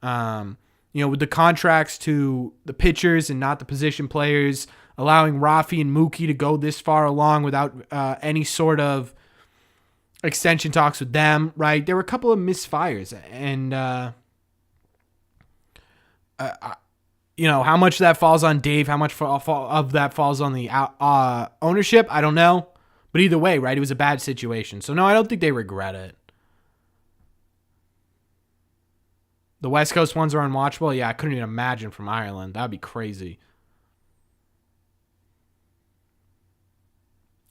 With the contracts to the pitchers and not the position players, allowing Rafi and Mookie to go this far along without any sort of extension talks with them, right? There were a couple of misfires, and how much of that falls on Dave, how much of that falls on the ownership, I don't know. But either way, right, it was a bad situation. So, no, I don't think they regret it. The West Coast ones are unwatchable? Yeah, I couldn't even imagine from Ireland. That would be crazy.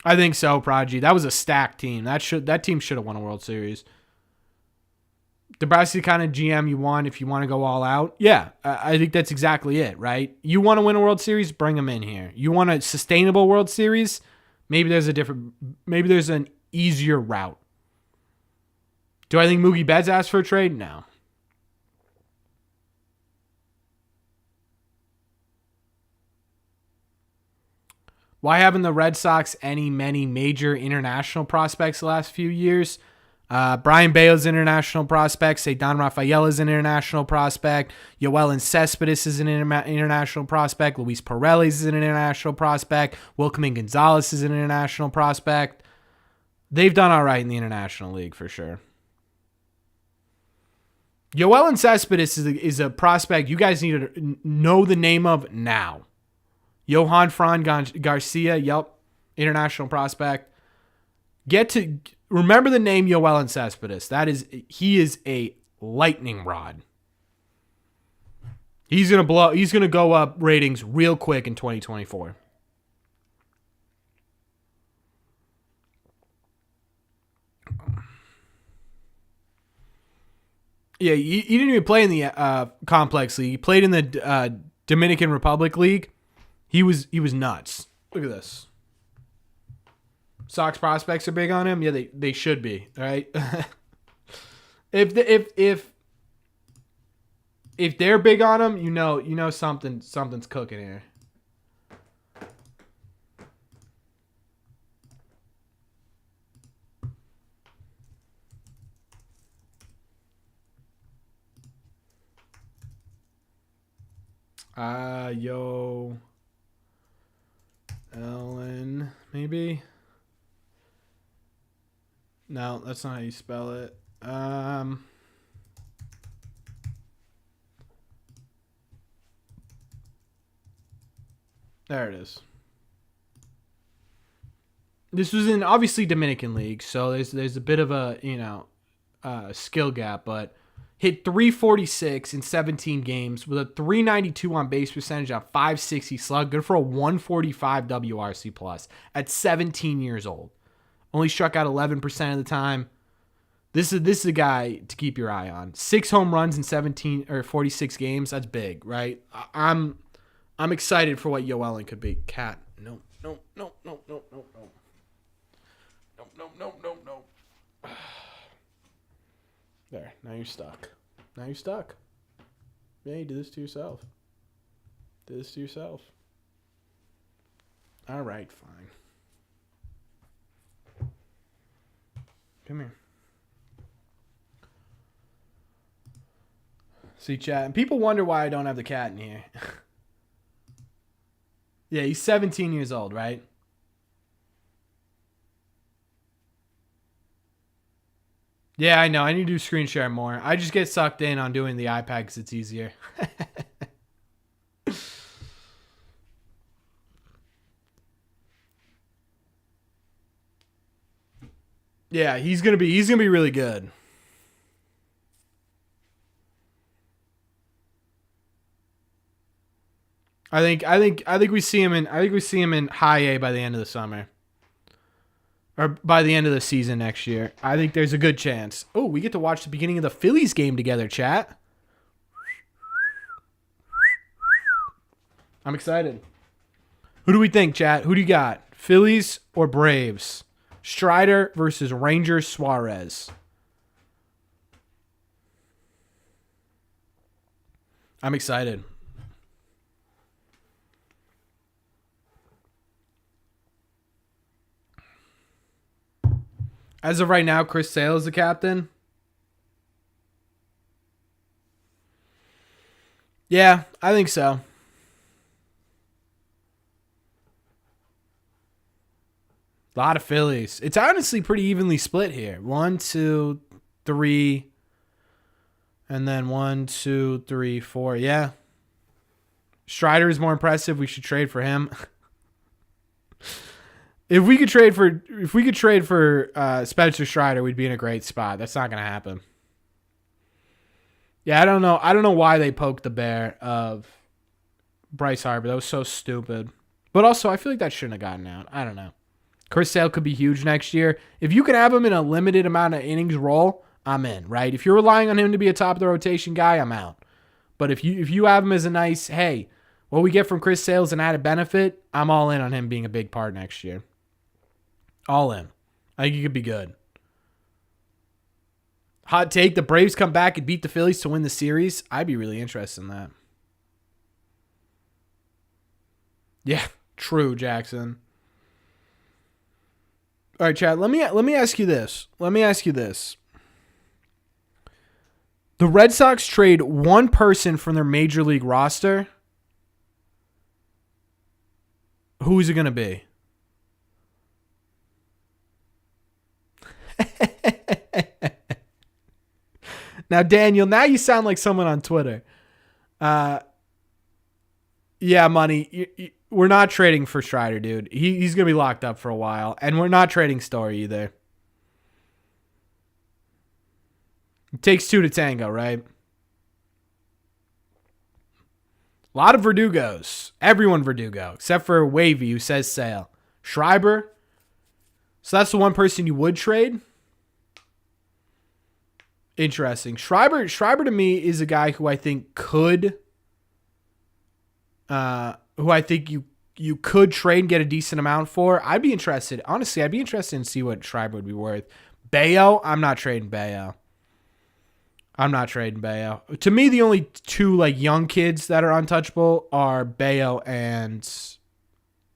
I think so, Prodigy. That was a stacked team. That team should have won a World Series. Dombrowski kind of GM you want if you want to go all out. Yeah, I think that's exactly it, right? You want to win a World Series, bring them in here. You want a sustainable World Series, maybe there's an easier route. Do I think Mookie Betts asked for a trade? No. Why haven't the Red Sox many major international prospects the last few years? Brian Bayo's an international prospect. Ceddanne Rafael is an international prospect. Yoelin Cespedes is an international prospect. Luis Paredes is an international prospect. Wilkerman Gonzalez is an international prospect. They've done all right in the International League for sure. Yoelin Cespedes is a prospect you guys need to know the name of now. Johan Fran Garcia, international prospect. Remember the name Yoelin Cespedes. He is a lightning rod. He's gonna go up ratings real quick in 2024. Yeah, he didn't even play in the complex league. He played in the Dominican Republic League. He was nuts. Look at this. Sox prospects are big on him. Yeah, they should be. All right. if they're big on him, you know something's cooking here. Ellen, maybe. No, that's not how you spell it. There it is. This was in obviously Dominican League, so there's a bit of a skill gap, but hit 346 in 17 games with a 392 on base percentage on 560 slug, good for a 145 WRC plus at 17 years old. Only struck out 11% of the time. This is a guy to keep your eye on. 6 home runs in 46 games. That's big, right? I'm excited for what Yoelin could be. Cat. No. There. Now you're stuck. Yeah, you did this to yourself. All right, fine. Come here. See, chat. And people wonder why I don't have the cat in here. Yeah, he's 17 years old, right? Yeah, I know. I need to do screen share more. I just get sucked in on doing the iPad because it's easier. Yeah, he's gonna be really good. I think we see him in high A by the end of the summer. Or by the end of the season next year. I think there's a good chance. Oh, we get to watch the beginning of the Phillies game together, chat. I'm excited. Who do we think, chat? Who do you got? Phillies or Braves? Strider versus Rangers Suarez. I'm excited. As of right now, Chris Sale is the captain. Yeah, I think so. A lot of Phillies. It's honestly pretty evenly split here. 1, 2, 3, and then 1, 2, 3, 4. Yeah. Strider is more impressive. We should trade for him. If we could trade for Spencer Strider, we'd be in a great spot. That's not going to happen. Yeah, I don't know why they poked the bear of Bryce Harper. That was so stupid. But also, I feel like that shouldn't have gotten out. I don't know. Chris Sale could be huge next year. If you could have him in a limited amount of innings role, I'm in, right? If you're relying on him to be a top of the rotation guy, I'm out. But if you have him as a nice, hey, what we get from Chris Sale is an added benefit, I'm all in on him being a big part next year. All in. I think he could be good. Hot take, the Braves come back and beat the Phillies to win the series. I'd be really interested in that. Yeah, true, Jackson. All right, Chad, let me ask you this. The Red Sox trade one person from their major league roster. Who is it going to be? Now, Daniel, now you sound like someone on Twitter. Yeah, money. We're not trading for Strider, dude. He's going to be locked up for a while. And we're not trading Story either. It takes two to tango, right? A lot of Verdugos. Everyone Verdugo, except for Wavy, who says sale. Schreiber. So that's the one person you would trade. Interesting. Schreiber to me is a guy who I think could, you could trade and get a decent amount for. I'd be interested. Honestly, I'd be interested in see what Schreiber would be worth. Bayo, I'm not trading Bayo. To me, the only two like young kids that are untouchable are Bayo and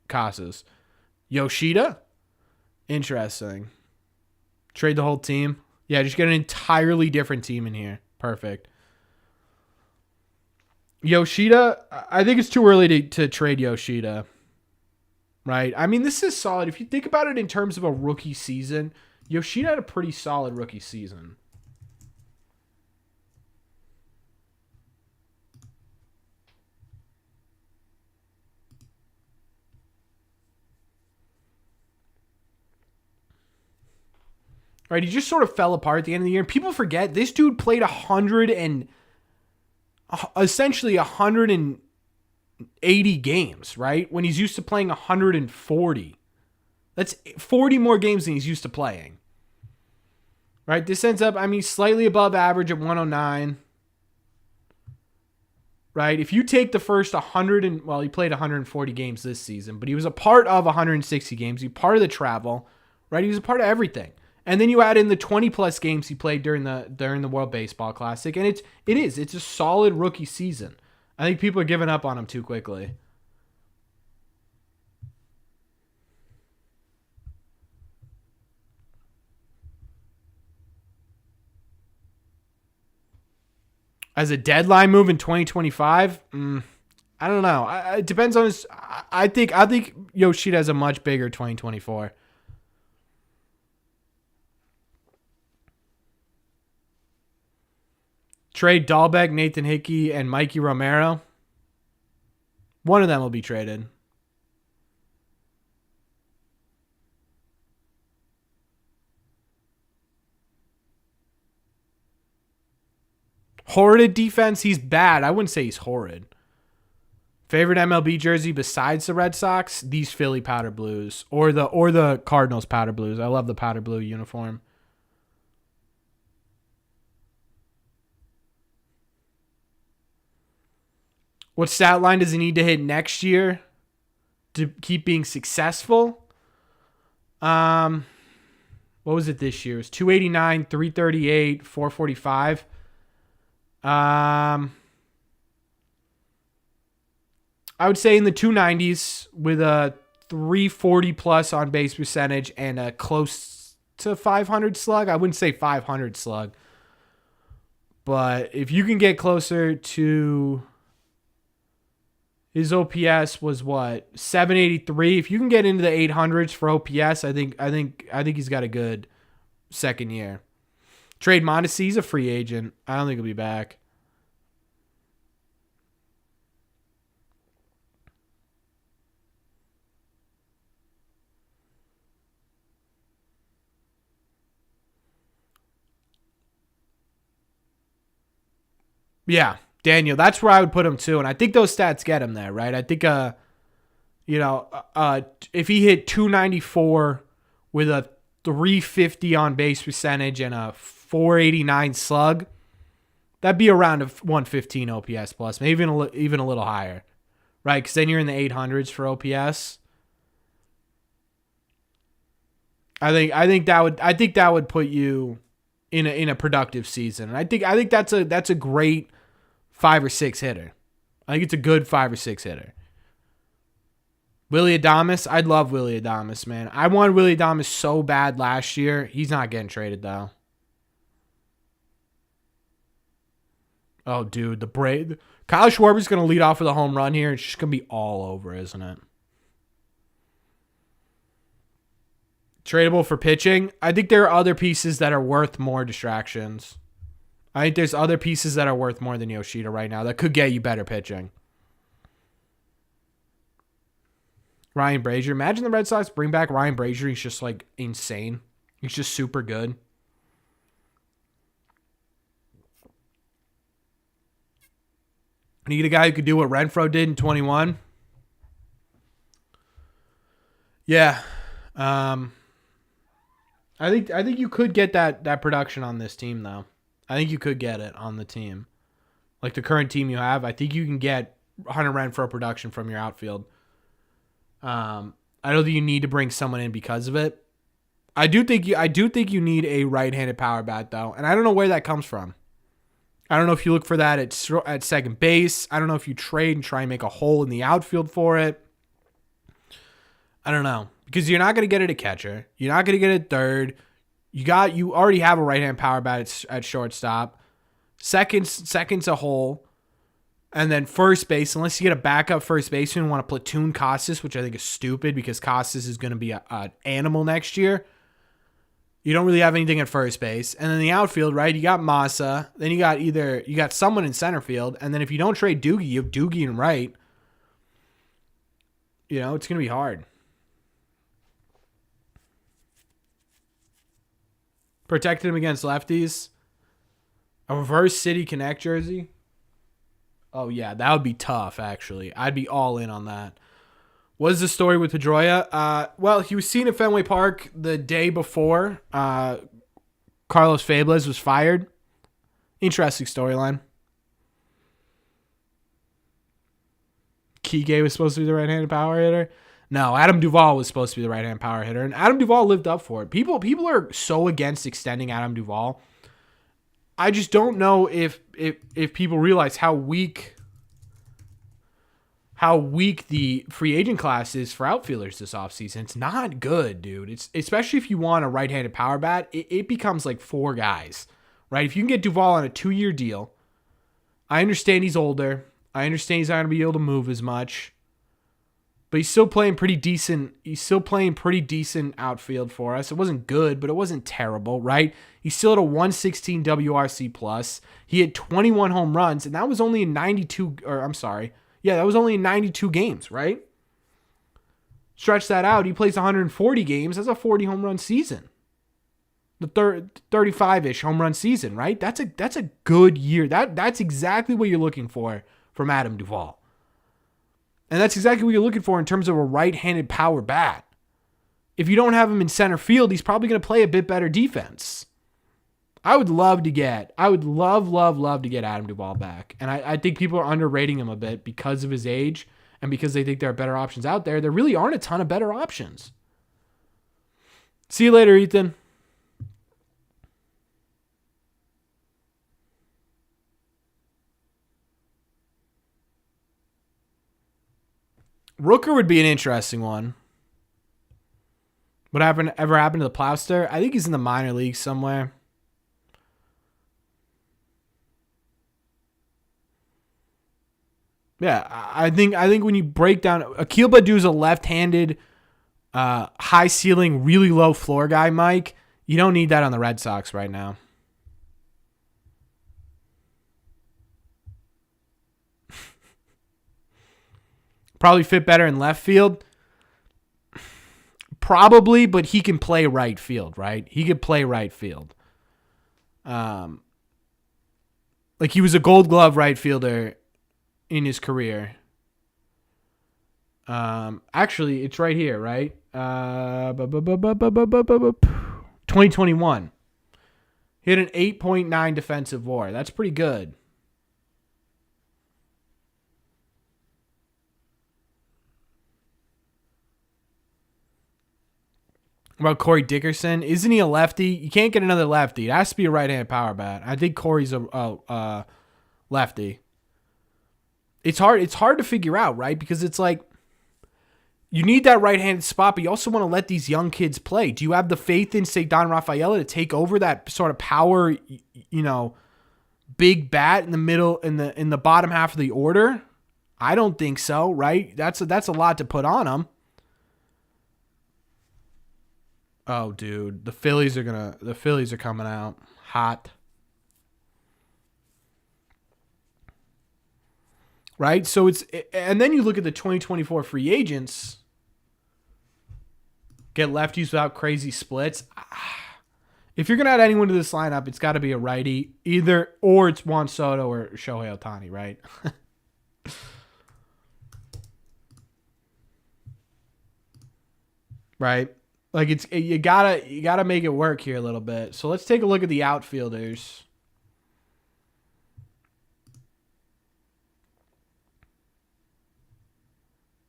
Casas. Yoshida, interesting. Trade the whole team. Yeah, just get an entirely different team in here. Perfect. Yoshida, I think it's too early to trade Yoshida. Right? I mean, this is solid. If you think about it in terms of a rookie season, Yoshida had a pretty solid rookie season. Right, he just sort of fell apart at the end of the year. And people forget this dude played essentially 180 games, right? When he's used to playing 140. That's 40 more games than he's used to playing. Right? This ends up, slightly above average at 109. Right? If you take the first he played 140 games this season, but he was a part of 160 games. He was part of the travel, right? He was a part of everything. And then you add in the 20-plus games he played during the World Baseball Classic, and it's a solid rookie season. I think people are giving up on him too quickly. As a deadline move in 2025, I don't know. It depends on his. I think Yoshida has a much bigger 2024. Trade Dahlbeck, Nathan Hickey, and Mikey Romero. One of them will be traded. Horrid defense, he's bad. I wouldn't say he's horrid. Favorite MLB jersey besides the Red Sox? These Philly powder blues. Or the Cardinals powder blues. I love the powder blue uniform. What stat line does he need to hit next year to keep being successful? What was it this year? It was 289, 338, 445. I would say in the 290s with a 340 plus on base percentage and a close to 500 slug. I wouldn't say 500 slug. But if you can get closer to... His OPS was what? 783. If you can get into the 800s for OPS, I think he's got a good second year. Trade Mondesi, he's a free agent. I don't think he'll be back. Yeah. Daniel, that's where I would put him too. And I think those stats get him there, right? I think, if he hit 294 with a 350 on base percentage and a 489 slug, that'd be around a 115 OPS plus, maybe even a little higher, right? Because then you're in the 800s for OPS. I think that would put you in a productive season. And I think that's a great 5 or 6 hitter. I think it's a good 5 or 6 hitter. Willy Adames, I'd love Willy Adames, man. I wanted Willy Adames so bad last year. He's not getting traded though. Oh, dude, Kyle Schwarber's going to lead off with a home run here. It's just going to be all over, isn't it? Tradable for pitching. I think there are other pieces that are worth more distractions. I think there's other pieces that are worth more than Yoshida right now that could get you better pitching. Ryan Brazier. Imagine the Red Sox bring back Ryan Brazier. He's just like insane. He's just super good. Need a guy who could do what Renfroe did in 21. Yeah. I think you could get that production on this team, though. I think you could get it on the team. Like the current team you have, I think you can get Hunter Renfroe production from your outfield. I don't think you need to bring someone in because of it. I do think you need a right-handed power bat, though, and I don't know where that comes from. I don't know if you look for that at second base. I don't know if you trade and try and make a hole in the outfield for it. I don't know. Because you're not going to get it at catcher. You're not going to get it at third. You already have a right-hand power bat at shortstop. Second's a hole. And then first base, unless you get a backup first baseman and want to platoon Costas, which I think is stupid because Costas is going to be an animal next year. You don't really have anything at first base. And then the outfield, right? You got Massa. Then you got someone in center field. And then if you don't trade Doogie, you have Doogie in right. You know, it's going to be hard. Protected him against lefties. A reverse City Connect jersey. Oh, yeah, that would be tough, actually. I'd be all in on that. What is the story with Pedroia? Well, he was seen at Fenway Park the day before Carlos Fables was fired. Interesting storyline. Kike was supposed to be the right-handed power hitter. No, Adam Duvall was supposed to be the right-hand power hitter, and Adam Duvall lived up for it. People are so against extending Adam Duvall. I just don't know if people realize how weak the free agent class is for outfielders this offseason. It's not good, dude. It's especially if you want a right-handed power bat, it becomes like 4 guys, right? If you can get Duvall on a 2-year deal, I understand he's older. I understand he's not going to be able to move as much. But he's still playing pretty decent. He's still playing pretty decent outfield for us. It wasn't good, but it wasn't terrible, right? He's still at a 116 WRC plus. He had 21 home runs, and that was only in 92. Or I'm sorry, yeah, that was only in 92 games, right? Stretch that out. He plays 140 games. That's a 40 home run season. The 35-ish home run season, right? That's a good year. That's exactly what you're looking for from Adam Duvall. And that's exactly what you're looking for in terms of a right-handed power bat. If you don't have him in center field, he's probably going to play a bit better defense. I would love to get Adam Duvall back. And I think people are underrating him a bit because of his age and because they think there are better options out there. There really aren't a ton of better options. See you later, Ethan. Rooker would be an interesting one. What ever happened to the Plowster? I think he's in the minor leagues somewhere. Yeah, I think when you break down Akil Baddoo's a left-handed, high ceiling, really low floor guy, Mike. You don't need that on the Red Sox right now. Probably fit better in left field. Probably, but he can play right field, right? He could play right field. Like he was a Gold Glove right fielder in his career. Actually, it's right here, right? 2021. He had an 8.9 defensive WAR. That's pretty good. What about Corey Dickerson? Isn't he a lefty? You can't get another lefty. It has to be a right-hand power bat. I think Corey's a lefty. It's hard to figure out, right? Because it's like you need that right-handed spot, but you also want to let these young kids play. Do you have the faith in, say, Don Rafaela to take over that sort of power, big bat in the middle, in the bottom half of the order? I don't think so, right? That's a lot to put on him. Oh, dude, the Phillies are coming out hot. Right? So and then you look at the 2024 free agents, get lefties without crazy splits. If you're going to add anyone to this lineup, it's got to be a righty, or it's Juan Soto or Shohei Ohtani, right? Right? Like you gotta make it work here a little bit. So let's take a look at the outfielders.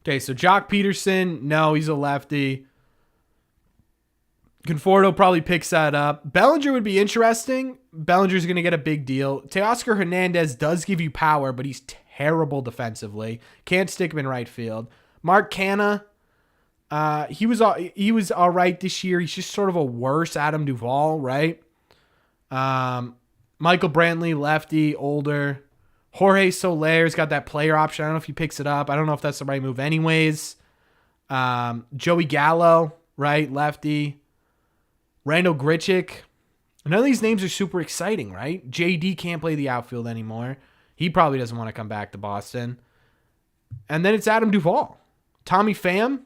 Okay, so Jock Peterson, no, he's a lefty. Conforto probably picks that up. Bellinger would be interesting. Bellinger's going to get a big deal. Teoscar Hernandez does give you power, but he's terrible defensively. Can't stick him in right field. Mark Canha, he was all right this year. He's just sort of a worse Adam Duvall, right? Michael Brantley, lefty, older. Jorge Soler's got that player option. I don't know if he picks it up. I don't know if that's the right move anyways. Joey Gallo, right, lefty. Randall Grichuk. None of these names are super exciting, right? JD can't play the outfield anymore. He probably doesn't want to come back to Boston. And then it's Adam Duvall. Tommy Pham.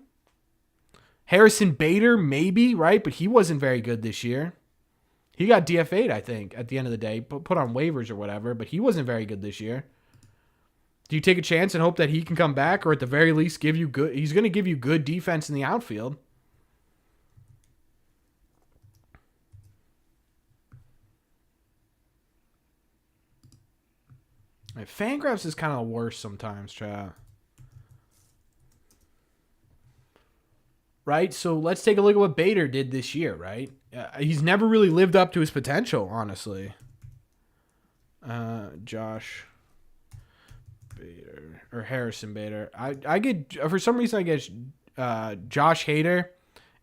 Harrison Bader, maybe, right? But he wasn't very good this year. He got DFA'd, I think, at the end of the day. Put on waivers or whatever, but he wasn't very good this year. Do you take a chance and hope that he can come back, or at the very least give you good? He's going to give you good defense in the outfield. Fangraphs is kind of worse sometimes, chat. Right? So let's take a look at what Bader did this year, right? He's never really lived up to his potential, honestly. Josh Bader or Harrison Bader. I get, for some reason, I get Josh Hader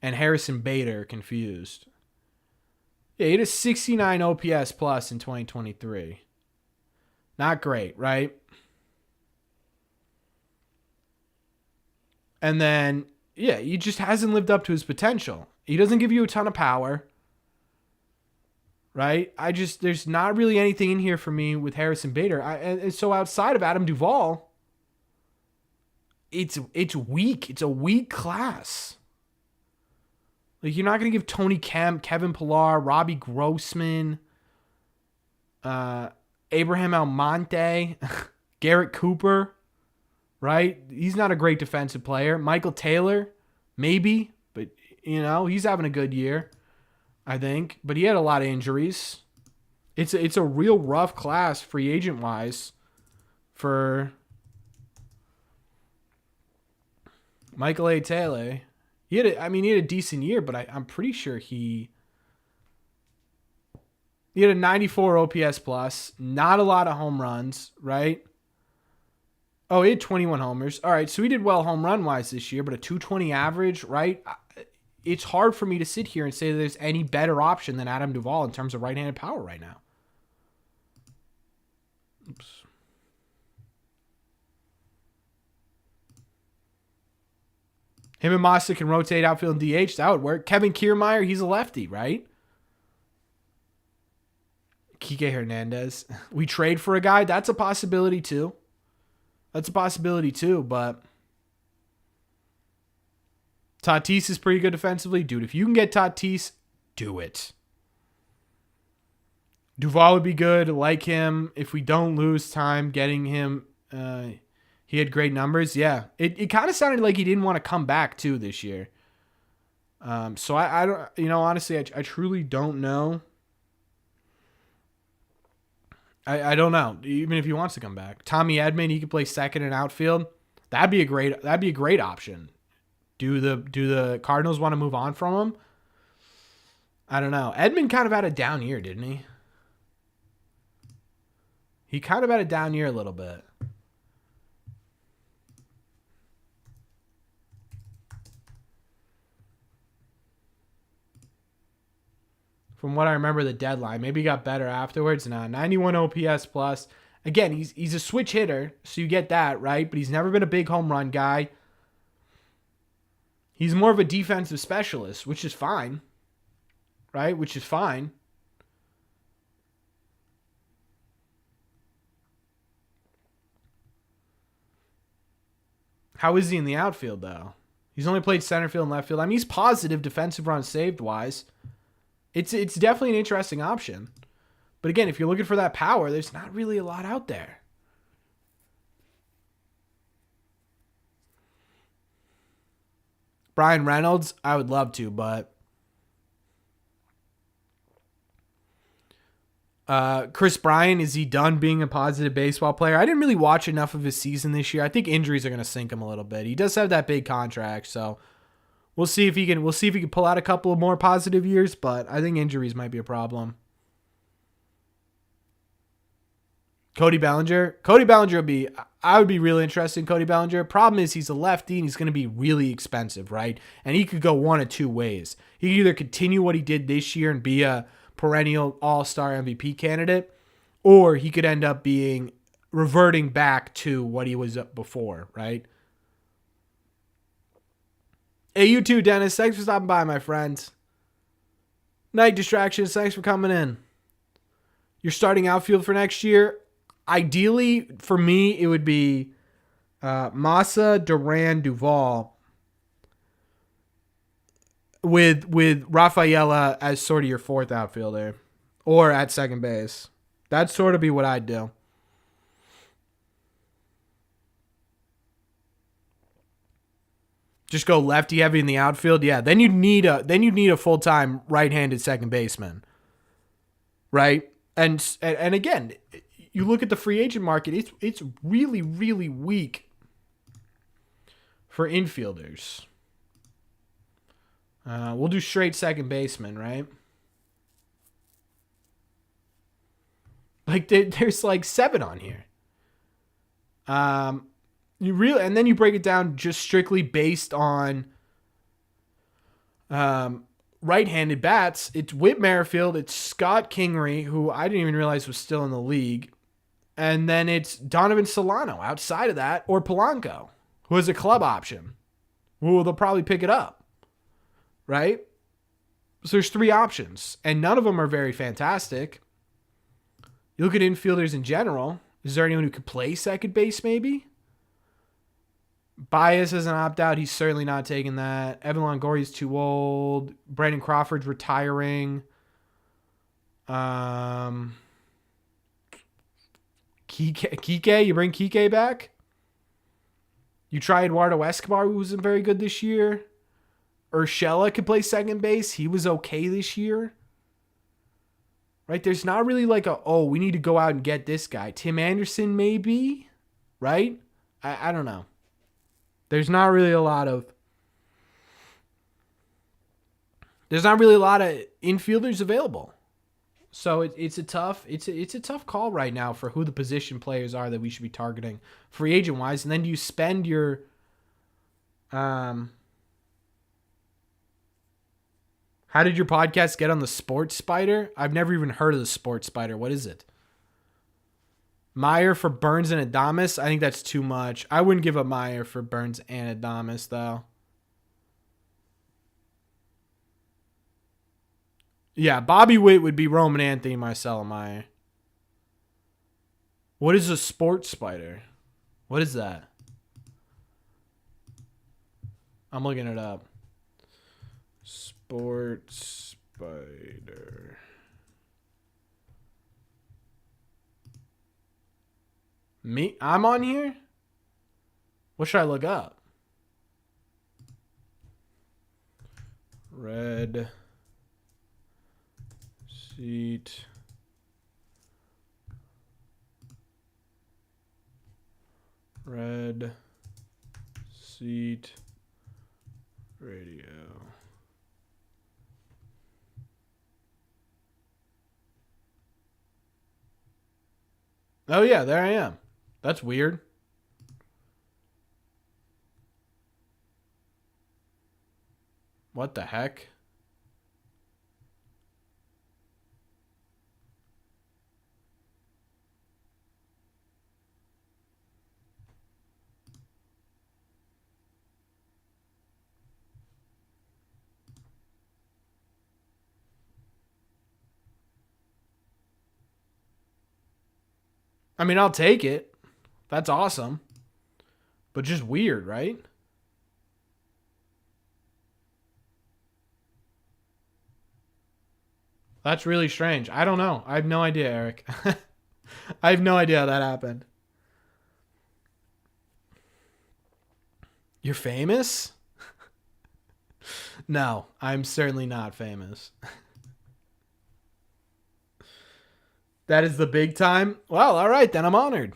and Harrison Bader confused. Yeah, he had a 69 OPS plus in 2023. Not great, right? And then, yeah, he just hasn't lived up to his potential. He doesn't give you a ton of power, right? There's not really anything in here for me with Harrison Bader. And so outside of Adam Duvall, it's weak. It's a weak class. Like, you're not going to give Tony Kemp, Kevin Pillar, Robbie Grossman, Abraham Almonte, Garrett Cooper, right? He's not a great defensive player. Michael Taylor, maybe, but, he's having a good year, I think. But he had a lot of injuries. It's a real rough class, free agent-wise, for Michael A. Taylor. He had a decent year, but I'm pretty sure he had a 94 OPS plus, not a lot of home runs, right? Oh, he had 21 homers. All right, so he did well home run-wise this year, but a 220 average, right? It's hard for me to sit here and say that there's any better option than Adam Duvall in terms of right-handed power right now. Oops. Him and Massa can rotate outfield and DH. That would work. Kevin Kiermaier, he's a lefty, right? Kike Hernandez. We trade for a guy. That's a possibility too. But Tatis is pretty good defensively. Dude, if you can get Tatis, do it. Duvall would be good. Like him. If we don't lose time getting him, he had great numbers. Yeah. It kind of sounded like he didn't want to come back too this year. So I don't, honestly, I truly don't know. I don't know. Even if he wants to come back, Tommy Edman, he could play second in outfield. That'd be a great option. Do the Cardinals want to move on from him? I don't know. Edman kind of had a down year, didn't he? He kind of had a down year a little bit. from what I remember the deadline. Maybe he got better afterwards. Nah, 91 OPS plus. Again, he's a switch hitter, so you get that, right? But he's never been a big home run guy. He's more of a defensive specialist, which is fine, right? Which is fine. How is he in the outfield, though? He's only played center field and left field. I mean, he's positive defensive runs saved wise. It's definitely an interesting option. But again, if you're looking for that power, there's not really a lot out there. Brian Reynolds, I would love to, but Chris Bryant, is he done being a positive baseball player? I didn't really watch enough of his season this year. I think injuries are going to sink him a little bit. He does have that big contract, so we'll see if he can pull out a couple of more positive years, but I think injuries might be a problem. Cody Bellinger I would be really interested in Cody Bellinger. Problem is he's a lefty and he's going to be really expensive, right? And he could go one of two ways. He could either continue what he did this year and be a perennial all-star MVP candidate, or he could end up reverting back to what he was before, right? Hey, you too, Dennis. Thanks for stopping by, my friend. Night Distractions, thanks for coming in. You're starting outfield for next year. Ideally, for me, it would be Massa, Duran, Duvall, with Rafaela as sort of your fourth outfielder, or at second base. That'd sort of be what I'd do. Just go lefty heavy in the outfield. Yeah, then you'd need a full-time right-handed second baseman, right? And again, you look at the free agent market, it's really, really weak for infielders. We'll do straight second baseman, right? Like there's like 7 on here. And then you break it down just strictly based on right-handed bats. It's Whit Merrifield, it's Scott Kingery, who I didn't even realize was still in the league. And then it's Donovan Solano outside of that, or Polanco, who is a club option. Well, they'll probably pick it up, right? So there's 3 options, and none of them are very fantastic. You look at infielders in general. Is there anyone who could play second base maybe? Baez has an opt-out. He's certainly not taking that. Evan Longoria's too old. Brandon Crawford's retiring. Kike, you bring Kike back? You try Eduardo Escobar, who wasn't very good this year. Urshela could play second base. He was okay this year. Right? There's not really like we need to go out and get this guy. Tim Anderson, maybe? Right? I don't know. There's not really a lot of infielders available. So it's a tough call right now for who the position players are that we should be targeting free agent wise. And then do you spend your how did your podcast get on the Sports Spider? I've never even heard of the Sports Spider. What is it? Meyer for Burns and Adames? I think that's too much. I wouldn't give up Meyer for Burns and Adames, though. Yeah, Bobby Witt would be Roman Anthony, Marcelo Meyer. What is a Sports Spider? What is that? I'm looking it up. Sports Spider. Me? I'm on here? What should I look up? Red Seat Red Seat Radio. Oh yeah, there I am. That's weird. What the heck? I mean, I'll take it. That's awesome. But just weird, right? That's really strange. I don't know. I have no idea, Eric. I have no idea how that happened. You're famous? No, I'm certainly not famous. That is the big time? Well, all right, then I'm honored.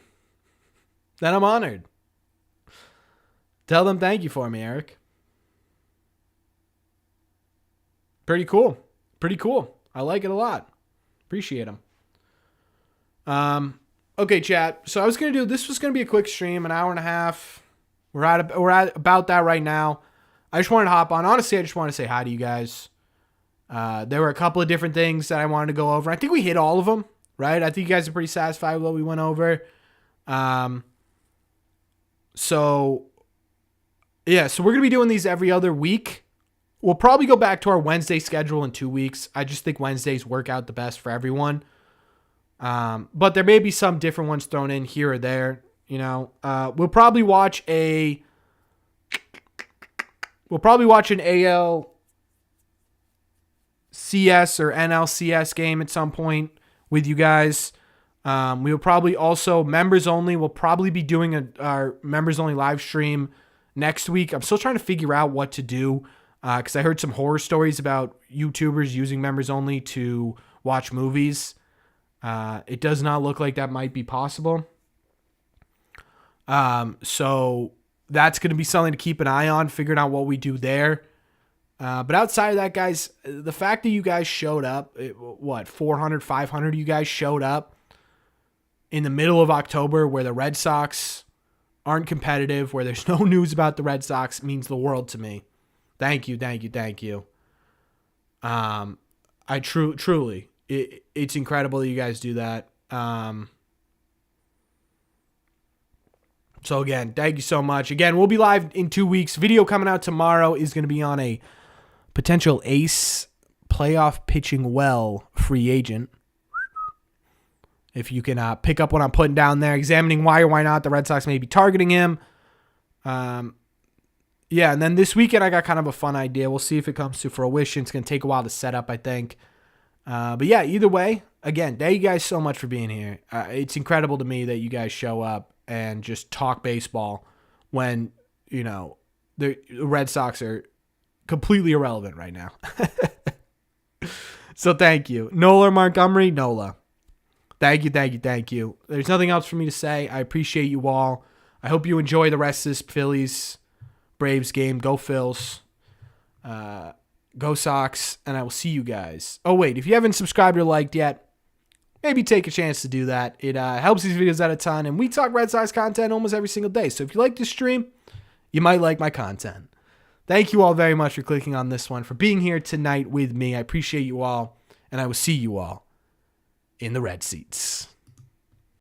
Tell them thank you for me, Eric. Pretty cool. I like it a lot. Appreciate them. Okay, chat. So this was gonna be a quick stream, an hour and a half. We're at about that right now. I just wanted to hop on. Honestly, I just want to say hi to you guys. There were a couple of different things that I wanted to go over. I think we hit all of them, right? I think you guys are pretty satisfied with what we went over. So we're going to be doing these every other week. We'll probably go back to our Wednesday schedule in 2 weeks. I just think Wednesdays work out the best for everyone. But there may be some different ones thrown in here or there. We'll probably watch an ALCS or NLCS game at some point with you guys. We will probably also members only. We'll probably be doing our members only live stream next week. I'm still trying to figure out what to do because I heard some horror stories about YouTubers using members only to watch movies. It does not look like that might be possible. So that's going to be something to keep an eye on, figuring out what we do there. But outside of that, guys, the fact that you guys showed up, 400, 500 of you guys showed up in the middle of October where the Red Sox aren't competitive, where there's no news about the Red Sox, means the world to me. Thank you. I truly, it's incredible that you guys do that. So again, thank you so much. Again, we'll be live in 2 weeks. Video coming out tomorrow is going to be on a potential ace playoff pitching well free agent. If you can pick up what I'm putting down there, examining why or why not the Red Sox may be targeting him. And then this weekend I got kind of a fun idea. We'll see if it comes to fruition. It's going to take a while to set up, I think. But yeah, either way, again, thank you guys so much for being here. It's incredible to me that you guys show up and just talk baseball when, the Red Sox are completely irrelevant right now. So thank you. Nola Montgomery, Nola. Thank you. There's nothing else for me to say. I appreciate you all. I hope you enjoy the rest of this Phillies-Braves game. Go Phils. Go Sox. And I will see you guys. Oh, wait. If you haven't subscribed or liked yet, maybe take a chance to do that. It helps these videos out a ton. And we talk Red Sox content almost every single day. So if you like this stream, you might like my content. Thank you all very much for clicking on this one, for being here tonight with me. I appreciate you all. And I will see you all in the red seats.